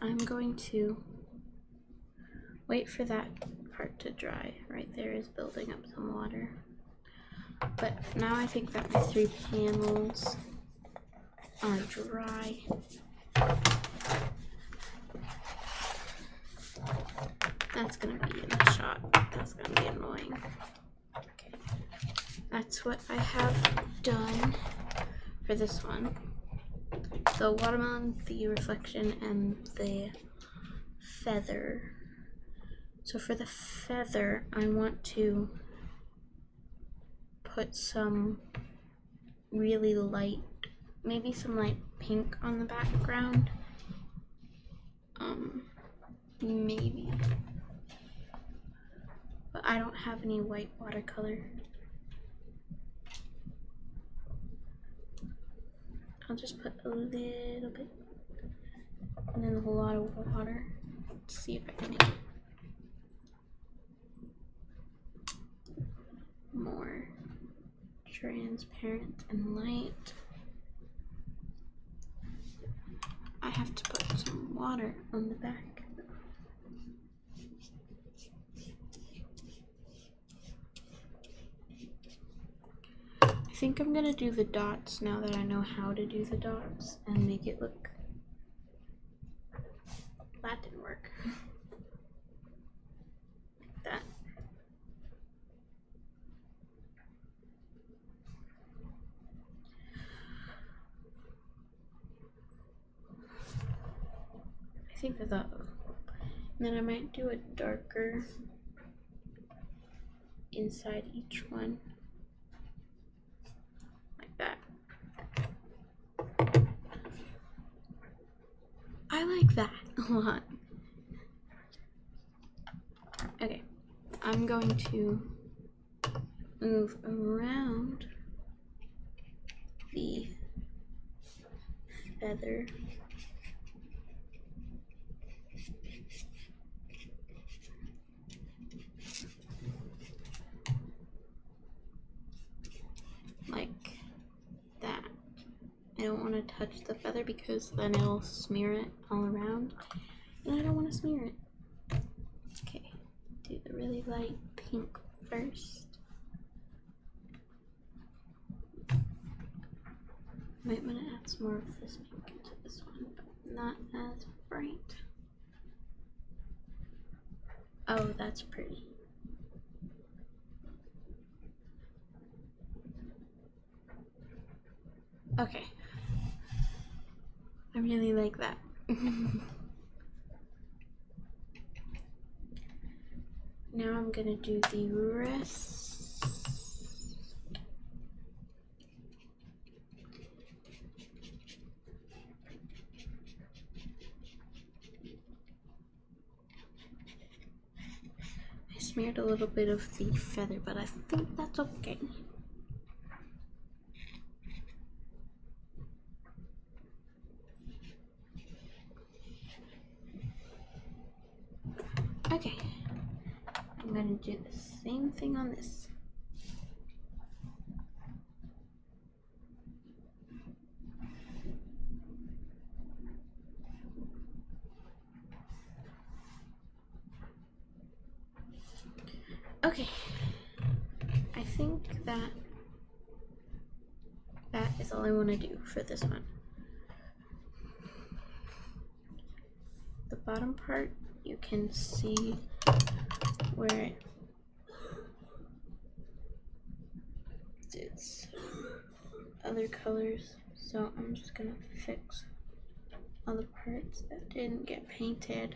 A: I'm going to wait for that part to dry. Right there is building up some water. But now I think that my 3 panels are dry. That's gonna be in the shot. That's gonna be annoying. Okay. That's what I have done for this one. The watermelon, the reflection, and the feather. So for the feather, I want to put some really light, maybe some light pink on the background. Maybe. But I don't have any white watercolor. I'll just put a little bit and then a whole lot of water to see if I can make it more transparent and light. I have to put some water on the back. I think I'm gonna do the dots now that I know how to do the dots and make it look. That didn't work. Like that. I think that and then I might do a darker inside each one. That. I like that a lot. Okay, I'm going to move around the feather. Like that. I don't want to touch the feather because then it'll smear it all around, and I don't want to smear it. Okay, do the really light pink first. Might want to add some more of this pink to this one, but not as bright. Oh, that's pretty. Okay. I really like that. Now I'm gonna do the rest. I smeared a little bit of the feather, but I think that's okay. Okay, I'm gonna do the same thing on this. Okay, I think that is all I want to do for this one. The bottom part, you can see where it's other colors, so I'm just gonna fix all the parts that didn't get painted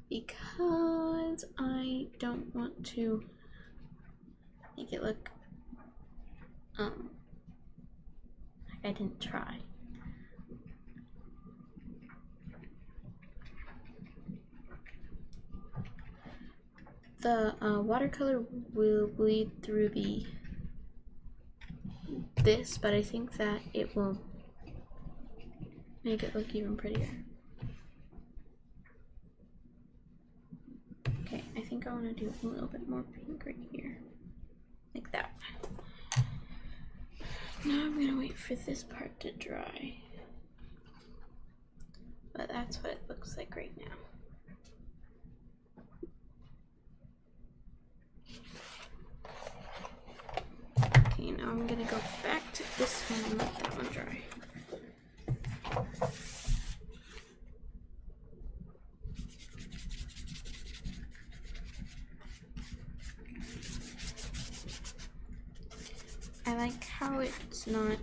A: because I don't want to make it look like I didn't try. The watercolor will bleed through the this, but I think that it will make it look even prettier. Okay, I think I want to do a little bit more pink right here. Like that. Now I'm gonna wait for this part to dry. But that's what it looks like right now. Okay, now I'm gonna go back to this one and let that one dry. I like how it's not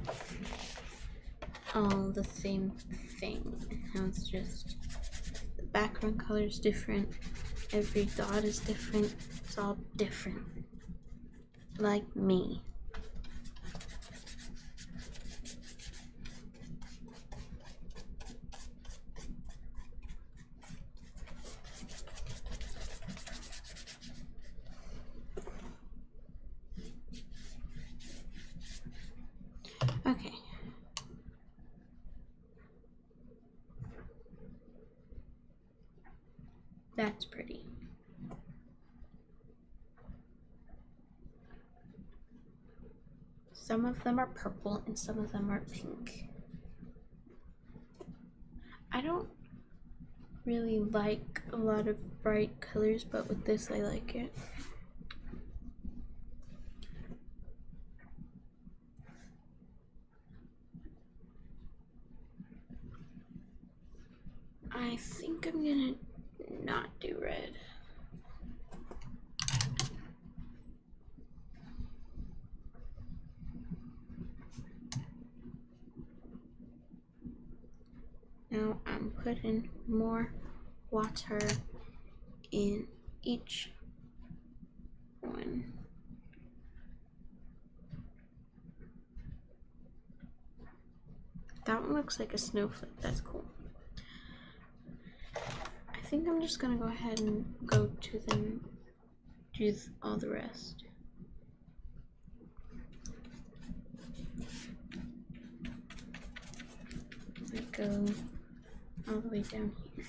A: all the same thing. How it's just the background color is different, every dot is different, it's all different. Like me. Okay. That's pretty. Some of them are purple and some of them are pink. I don't really like a lot of bright colors, but with this I like it. I think I'm gonna not do red. Now I'm putting more water in each one. That one looks like a snowflake, that's cool. I think I'm just gonna go ahead and go to them, do all the rest. I go all the way down here.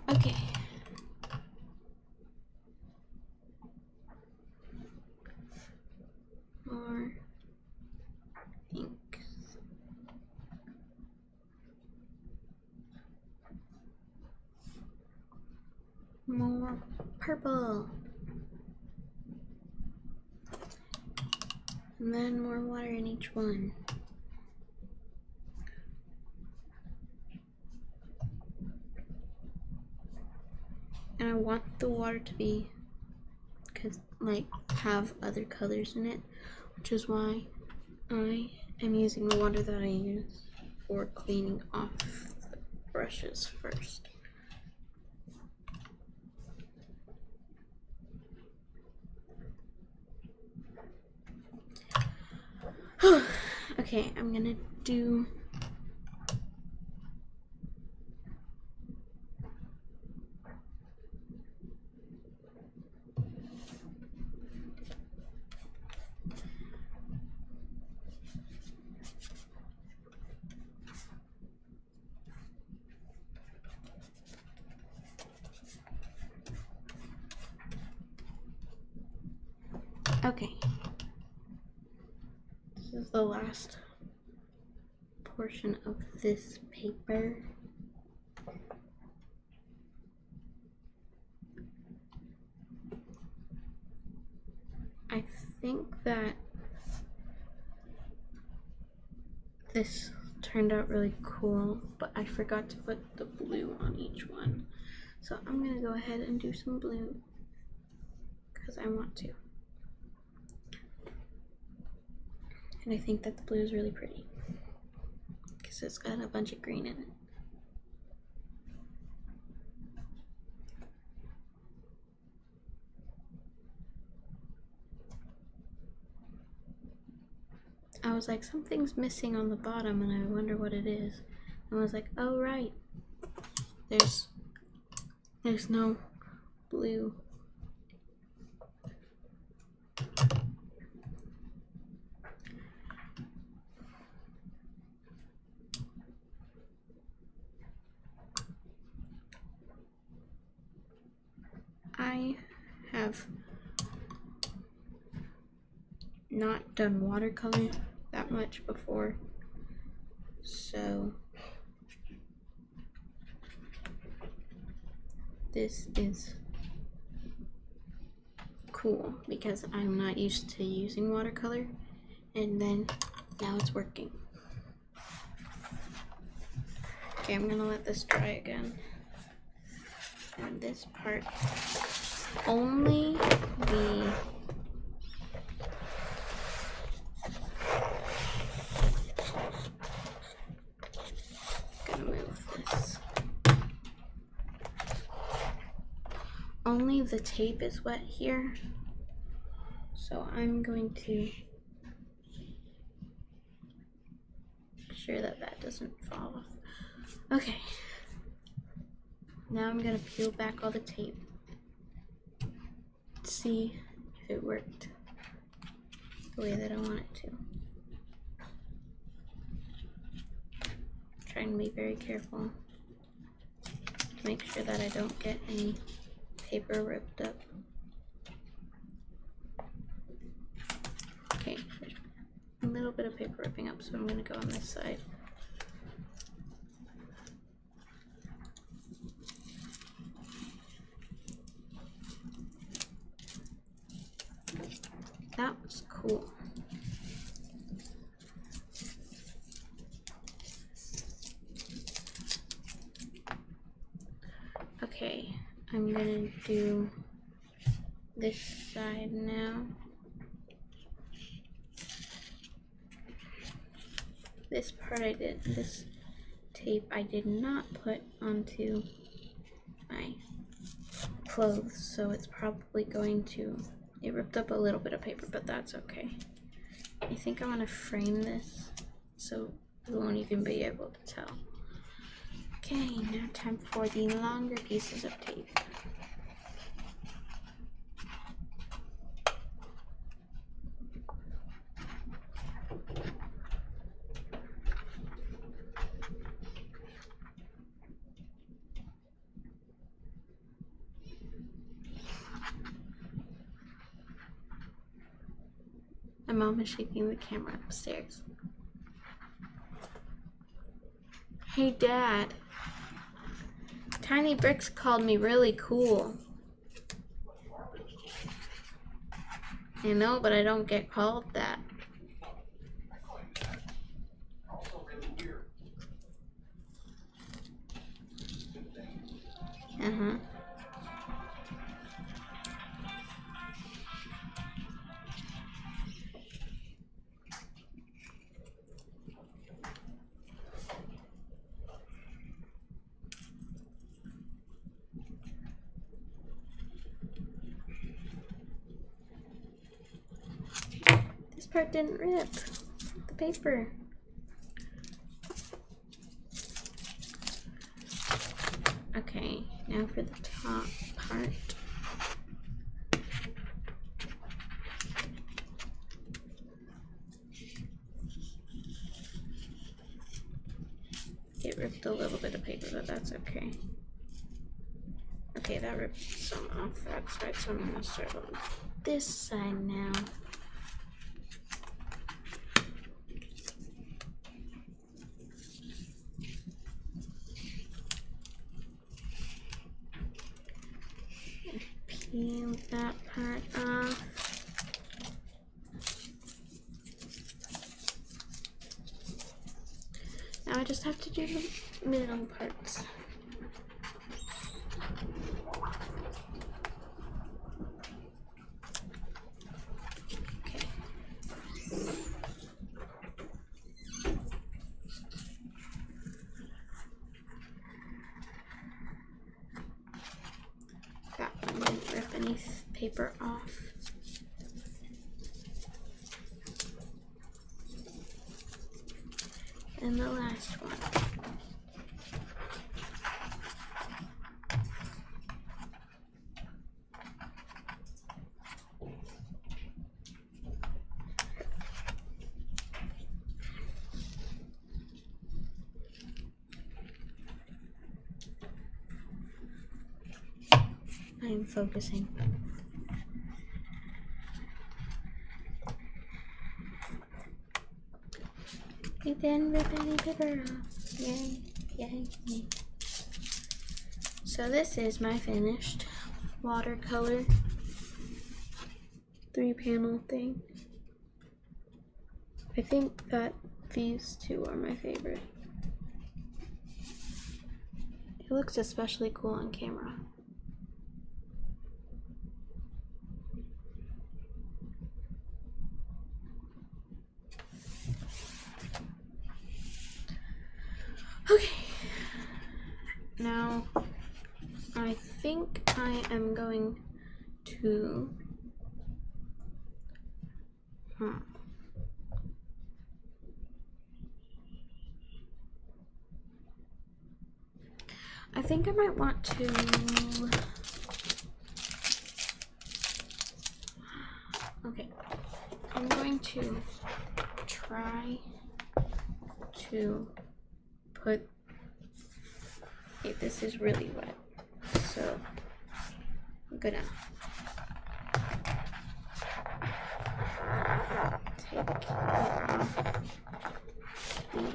A: Okay. More pinks. More purple. And then more water in each one. And I want the water to be, like, have other colors in it, which is why I am using the water that I use for cleaning off the brushes first. Okay, I'm gonna do okay. This is the last portion of this paper. I think that this turned out really cool, but I forgot to put the blue on each one. So I'm gonna go ahead and do some blue because I want to. And I think that the blue is really pretty because it's got a bunch of green in it. I was like, something's missing on the bottom and I wonder what it is. And I was like, oh right, there's no blue. I have not done watercolor that much before, so this is cool because I'm not used to using watercolor, and then now it's working. Okay, I'm gonna let this dry again. And this part, only the gonna move this. Only the tape is wet here, so I'm going to make sure that that doesn't fall off. Okay. Now I'm gonna peel back all the tape, see if it worked the way that I want it to. Trying to be very careful to make sure that I don't get any paper ripped up. Okay, there's a little bit of paper ripping up, so I'm gonna go on this side. That was cool. Okay, I'm gonna do this side now. This part this tape I did not put onto my clothes, so it's probably going to, it ripped up a little bit of paper, but that's okay. I think I want to frame this so we won't even be able to tell. Okay, now time for the longer pieces of tape. My mom is shaking the camera upstairs. Hey Dad, Tiny Bricks called me really cool. I know, but I don't get called that. Uh-huh. This part didn't rip the paper. Okay, now for the top part. It ripped a little bit of paper, but that's okay. Okay, that ripped some off that side, so I'm gonna start on this side now. Peel that part off. Now I just have to do the middle parts. Okay. That one didn't rip any paper off. And the last one. I'm focusing. And then rip any paper off. Yay, yay, yay. So this is my finished watercolor 3-panel thing. I think that these two are my favorite. It looks especially cool on camera. Okay, now I think I am going to I think I might want to okay, I'm going to try to put okay, this is really wet, so I'm gonna take it off the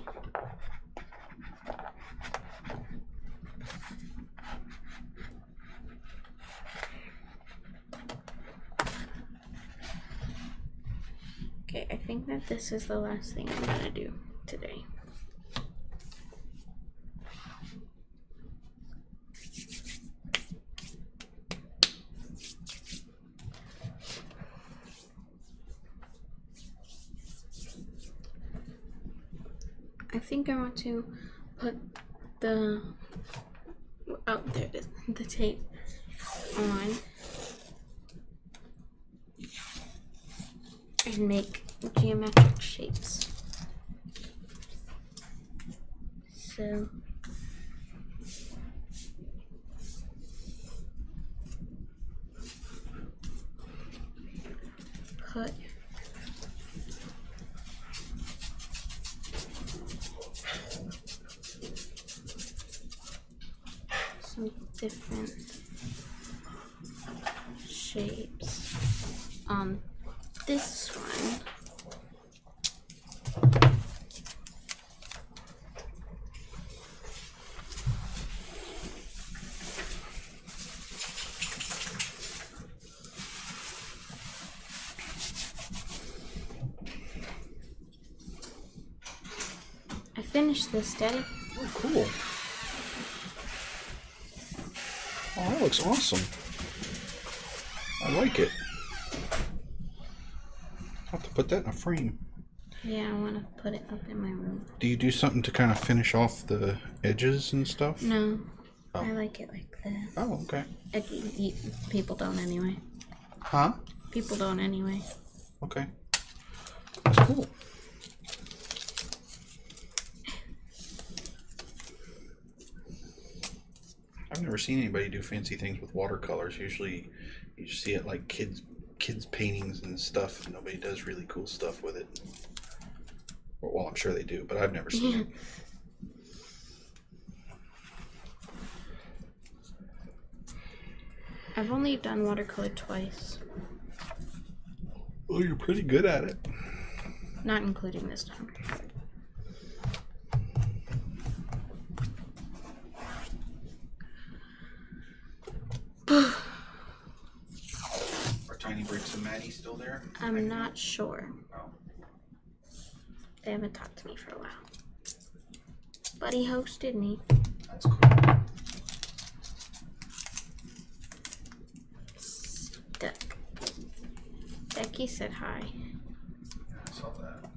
A: okay, I think that this is the last thing I'm gonna do today. I think I want to put the there it is, the tape on and make geometric shapes. So put some different shapes on this one. I finished this, Daddy.
B: Oh, cool. Oh, that looks awesome. I like it. I'll have to put that in a frame.
A: Yeah, I want to put it up in my room.
B: Do you do something to kind of finish off the edges and stuff?
A: No,
B: Oh.
A: I like it like this.
B: Oh, okay.
A: People don't anyway.
B: Huh?
A: People don't anyway.
B: Okay. That's cool. I've never seen anybody do fancy things with watercolors. Usually you just see it like kids paintings and stuff. And nobody does really cool stuff with it. Well, I'm sure they do, but I've never seen it.
A: I've only done watercolor twice.
B: Well, you're pretty good at it.
A: Not including this time.
B: Are Tiny Bricks and Maddie still there?
A: I'm not sure.
B: Oh.
A: They haven't talked to me for a while. But he hosted me.
B: That's cool.
A: Duck. Becky said hi.
B: Yeah, I saw that.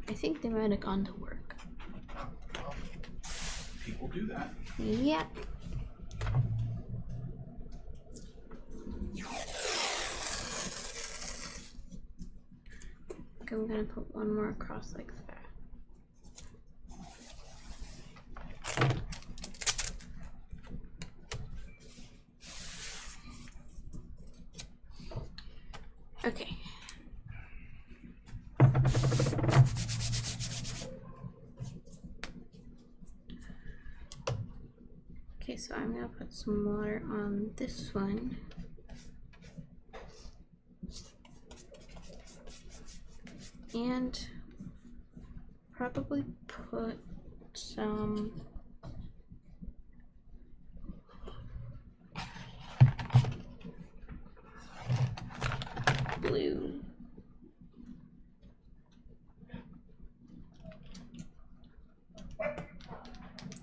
A: I think they might have gone to work.
B: Well, people do that.
A: Yep. I'm gonna put one more across like that. Okay. so I'm gonna put some water on this one. And probably put some blue.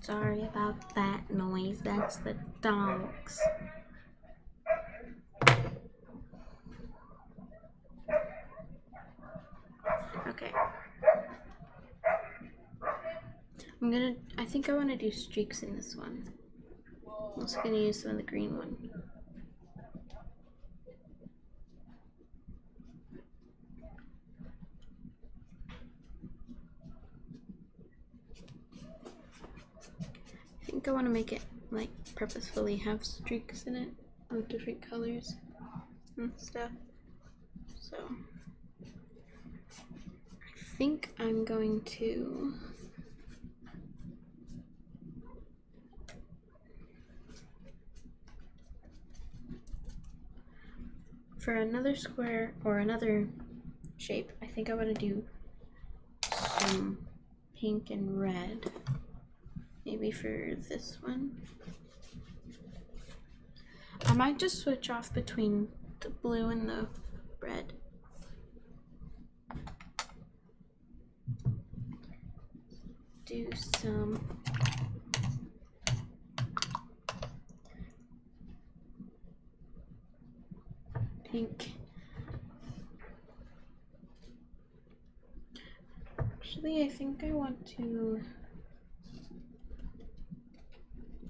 A: Sorry about that noise, that's the dogs. Okay. I think I want to do streaks in this one. I'm also going to use some of the green one. I think I want to make it like purposefully have streaks in it of different colors and stuff. So I think I'm going to for another square or another shape, I think I want to do some pink and red. Maybe for this one. I might just switch off between the blue and the red. Do some pink. Actually, I think I want to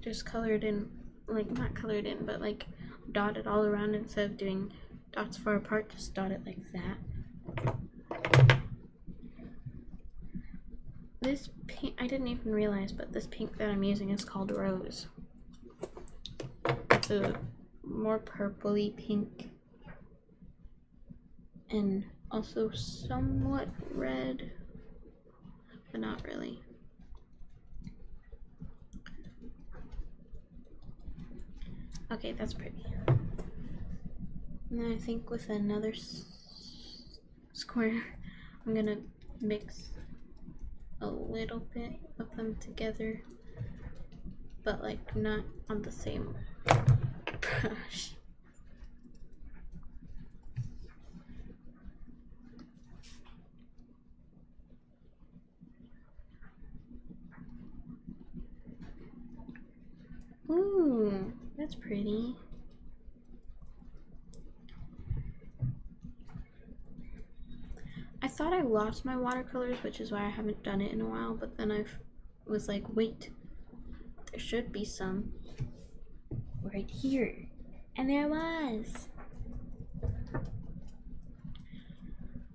A: just color it in, like not color it in, but like dot it all around instead of doing dots far apart, just dot it like that. This pink, I didn't even realize, but this pink that I'm using is called Rose. It's a more purpley pink and also somewhat red, but not really. Okay, that's pretty. And then I think with another square, I'm gonna mix a little bit of them together, but like not on the same brush. Ooh, that's pretty. I thought I lost my watercolors, which is why I haven't done it in a while, but then I was like, wait, there should be some right here. And there was.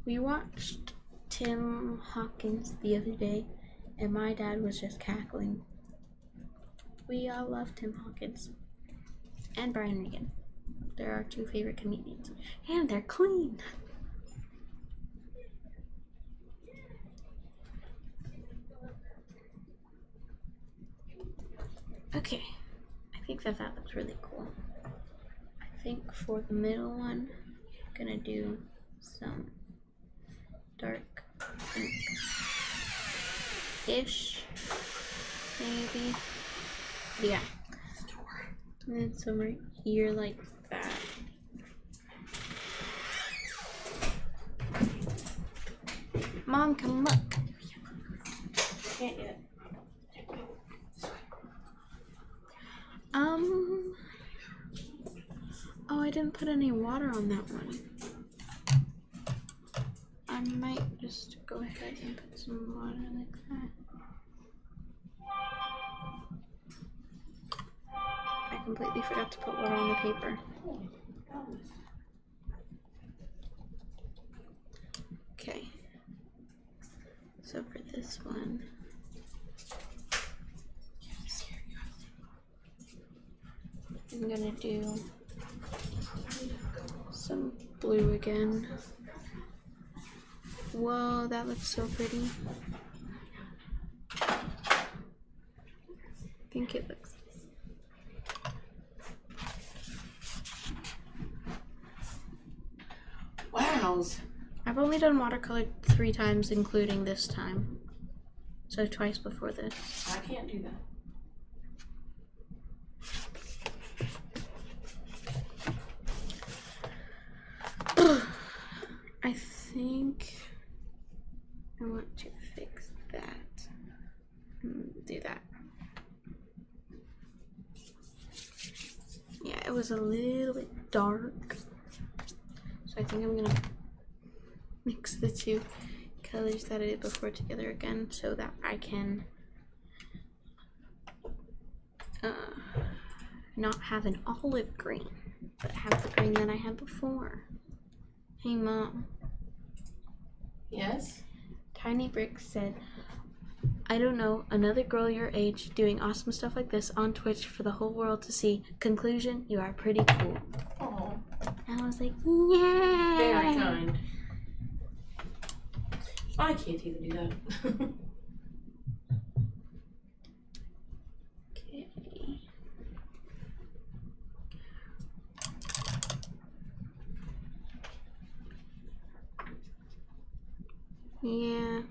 A: We watched Tim Hawkins the other day, and my dad was just cackling. We all love Tim Hawkins and Brian Regan. They're our two favorite comedians, and they're clean. Okay, I think that looks really cool. I think for the middle one, I'm gonna do some dark pink-ish, maybe. Yeah. And then some right here like that. Mom, come look.
C: Can't do it.
A: Oh, I didn't put any water on that one. I might just go ahead and put some water like that. I completely forgot to put water on the paper. Okay. So for this one, I'm gonna do some blue again. Whoa, that looks so pretty. I think it looks
C: smells.
A: I've only done watercolor 3 times, including this time. So twice before this.
C: I can't do that.
A: I think I want to fix that. Do that. Yeah, it was a little bit dark. So I think I'm gonna mix the 2 colors that I did before together again so that I can not have an olive green, but have the green that I had before. Hey Mom.
C: Yes?
A: Tiny Brick said, I don't know, another girl your age doing awesome stuff like this on Twitch for the whole world to see. Conclusion, you are pretty cool.
C: Oh,
A: And I was like, yay!
C: very kind. I can't even do that.
A: Okay. Yeah.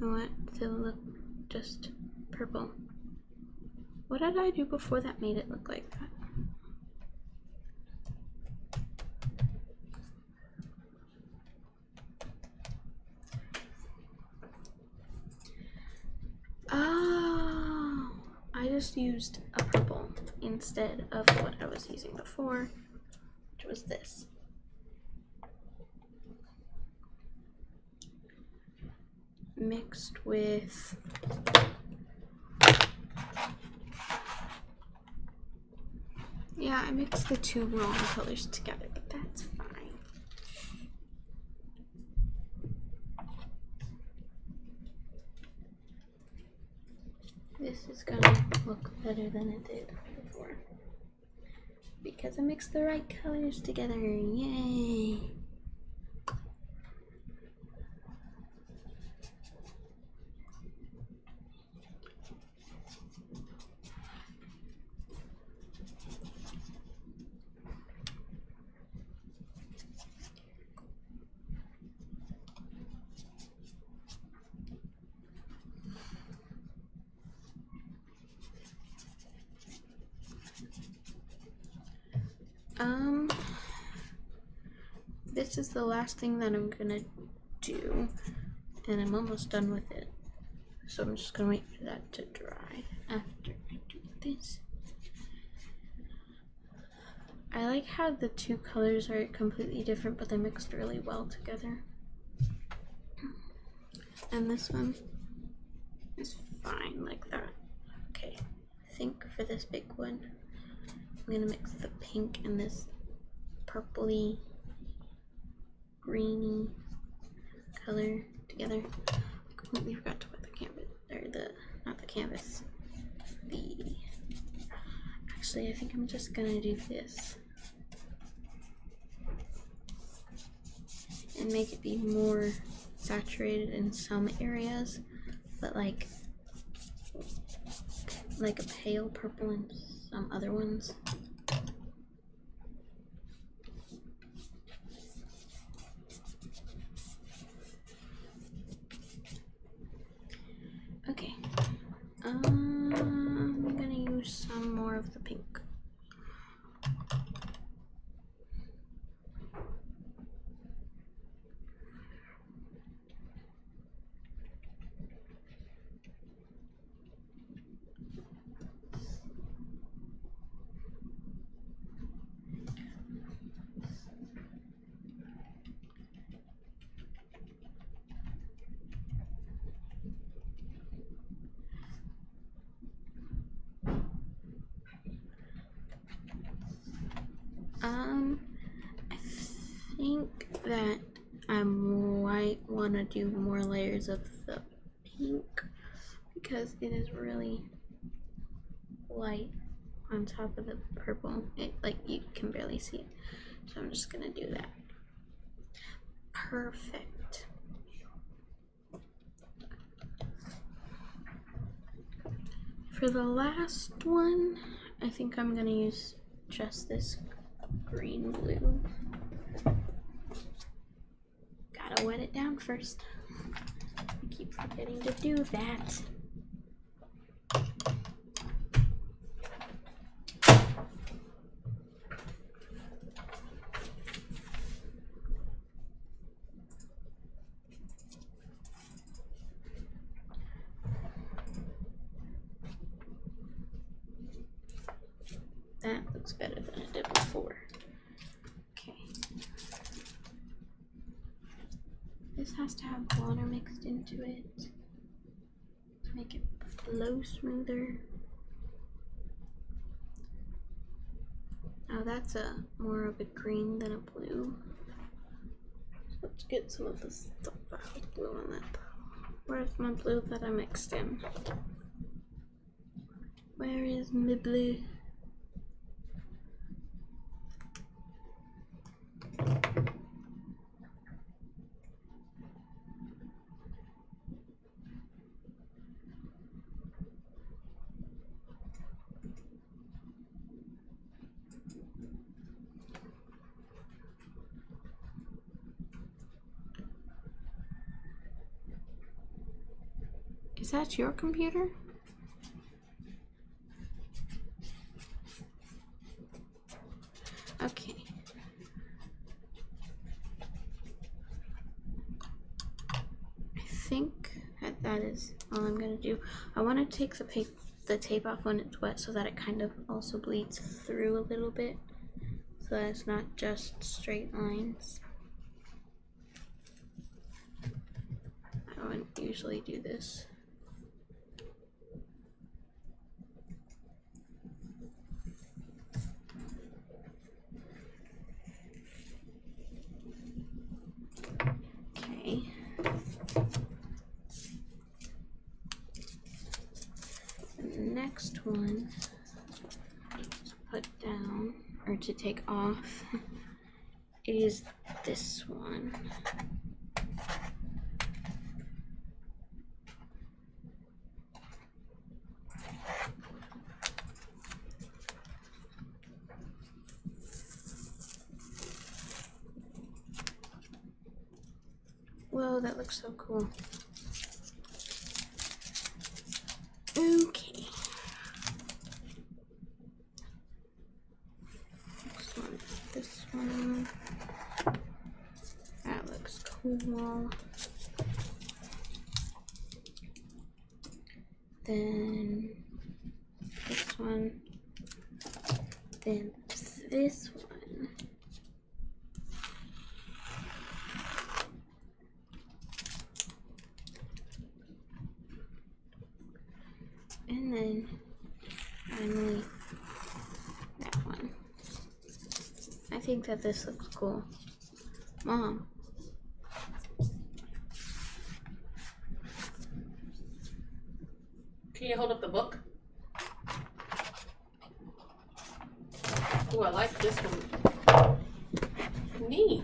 A: I want to look just purple. What did I do before that made it look like that? Oh, I just used a purple instead of what I was using before, which was this. Mixed with yeah, I mixed the 2 wrong colors together, but that's fine. This is gonna look better than it did before because I mixed the right colors together. Yay! This is the last thing that I'm gonna do, and I'm almost done with it. So I'm just gonna wait for that to dry after I do this. I like how the 2 colors are completely different, but they mixed really well together. And this one is fine like that. Okay, I think for this big one, I'm gonna mix the pink and this purpley, greeny color together. Completely forgot to put the canvas, or not the canvas, actually I think I'm just gonna do this and make it be more saturated in some areas, but like a pale purple in some other ones. Okay, I'm gonna use some more of the pink. I think that I might want to do more layers of the pink because it is really light on top of the purple. Like you can barely see it. So I'm just gonna do that. Perfect. For the last one, I think I'm gonna use just this green blue. Gotta wet it down first. I keep forgetting to do that. That looks better than it did before. Okay. This has to have water mixed into it to make it flow smoother. Now that's a more of a green than a blue. So let's get some of the stuff out. Blue on that. Where's my blue that I mixed in? Where is my blue? Is that your computer? Okay. I think that is all I'm gonna do. I want to take the tape off when it's wet so that it kind of also bleeds through a little bit, so that it's not just straight lines. I don't usually do this. Okay. The next one to put down, or to take off, is this one. Whoa, that looks so cool. Okay. Next one, this one. That looks cool. Then this one. Then this one. And then finally that one. I think that this looks cool. Mom.
C: Can you hold up the book? Oh, I like this one. Neat.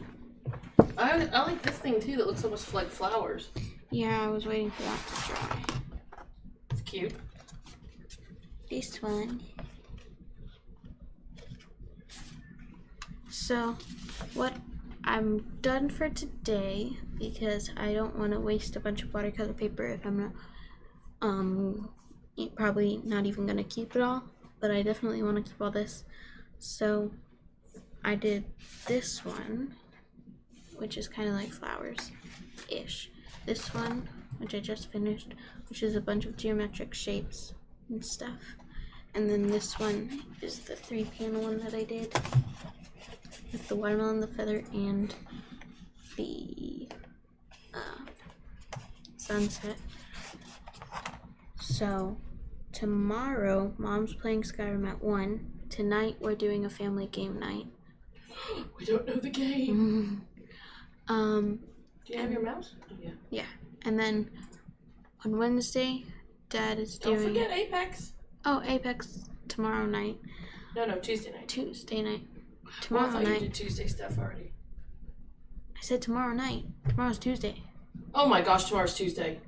C: I like this thing too that looks almost like flowers.
A: Yeah, I was waiting for that to dry.
C: It's cute.
A: This one. So, what I'm done for today, because I don't want to waste a bunch of watercolor paper if I'm not, probably not even going to keep it all, but I definitely want to keep all this. So, I did this one, which is kind of like flowers-ish. This one, which I just finished, which is a bunch of geometric shapes and stuff. And then this one is the 3-panel one that I did with the watermelon, the feather, and the sunset. So tomorrow, Mom's playing Skyrim at 1. Tonight, we're doing a family game night.
C: We don't know the game.
A: Do
C: you have your mouse? Oh, yeah.
A: Yeah. And then on Wednesday, Dad is doing...
C: Don't forget Apex.
A: Oh, Apex tomorrow night.
C: No, Tuesday night.
A: Tuesday night.
C: Well, I
A: Tomorrow
C: thought
A: night.
C: you did Tuesday stuff already.
A: I said tomorrow night. Tomorrow's Tuesday.
C: Oh my gosh, tomorrow's Tuesday.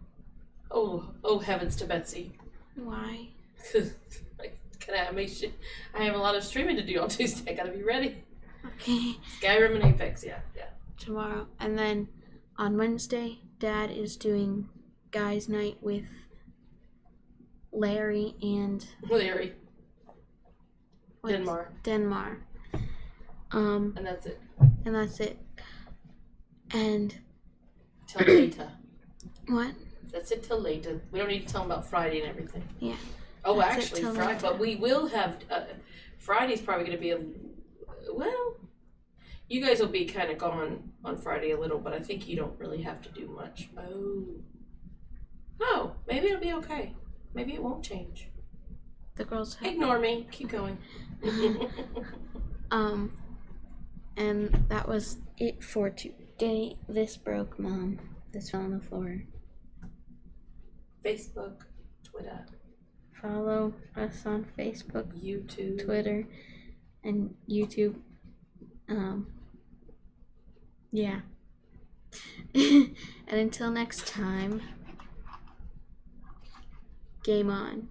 C: Oh heavens to Betsy.
A: Why?
C: I have a lot of streaming to do on Tuesday. I gotta be ready.
A: Okay.
C: Skyrim and Apex, yeah.
A: Tomorrow. And then on Wednesday, Dad is doing guys' night with Larry and
C: Larry.
A: what's-
C: Denmark.
A: Denmark.
C: And that's it.
A: And that's it. And
C: Till later.
A: what?
C: That's it till later. We don't need to tell them about Friday and everything.
A: Yeah.
C: Oh,
A: That's it
C: actually,
A: till
C: Friday.
A: later.
C: But we will have. Friday's probably going to be a. Well, you guys will be kind of gone on Friday a little, but I think you don't really have to do much. Oh, maybe it'll be okay. Maybe it won't change.
A: The girls have.
C: Ignore me. Keep going.
A: And that was it for today. This broke, Mom. This fell on the floor.
C: Facebook, Twitter,
A: Follow us on Facebook,
C: YouTube,
A: Twitter, and YouTube. Yeah. And until next time, game on.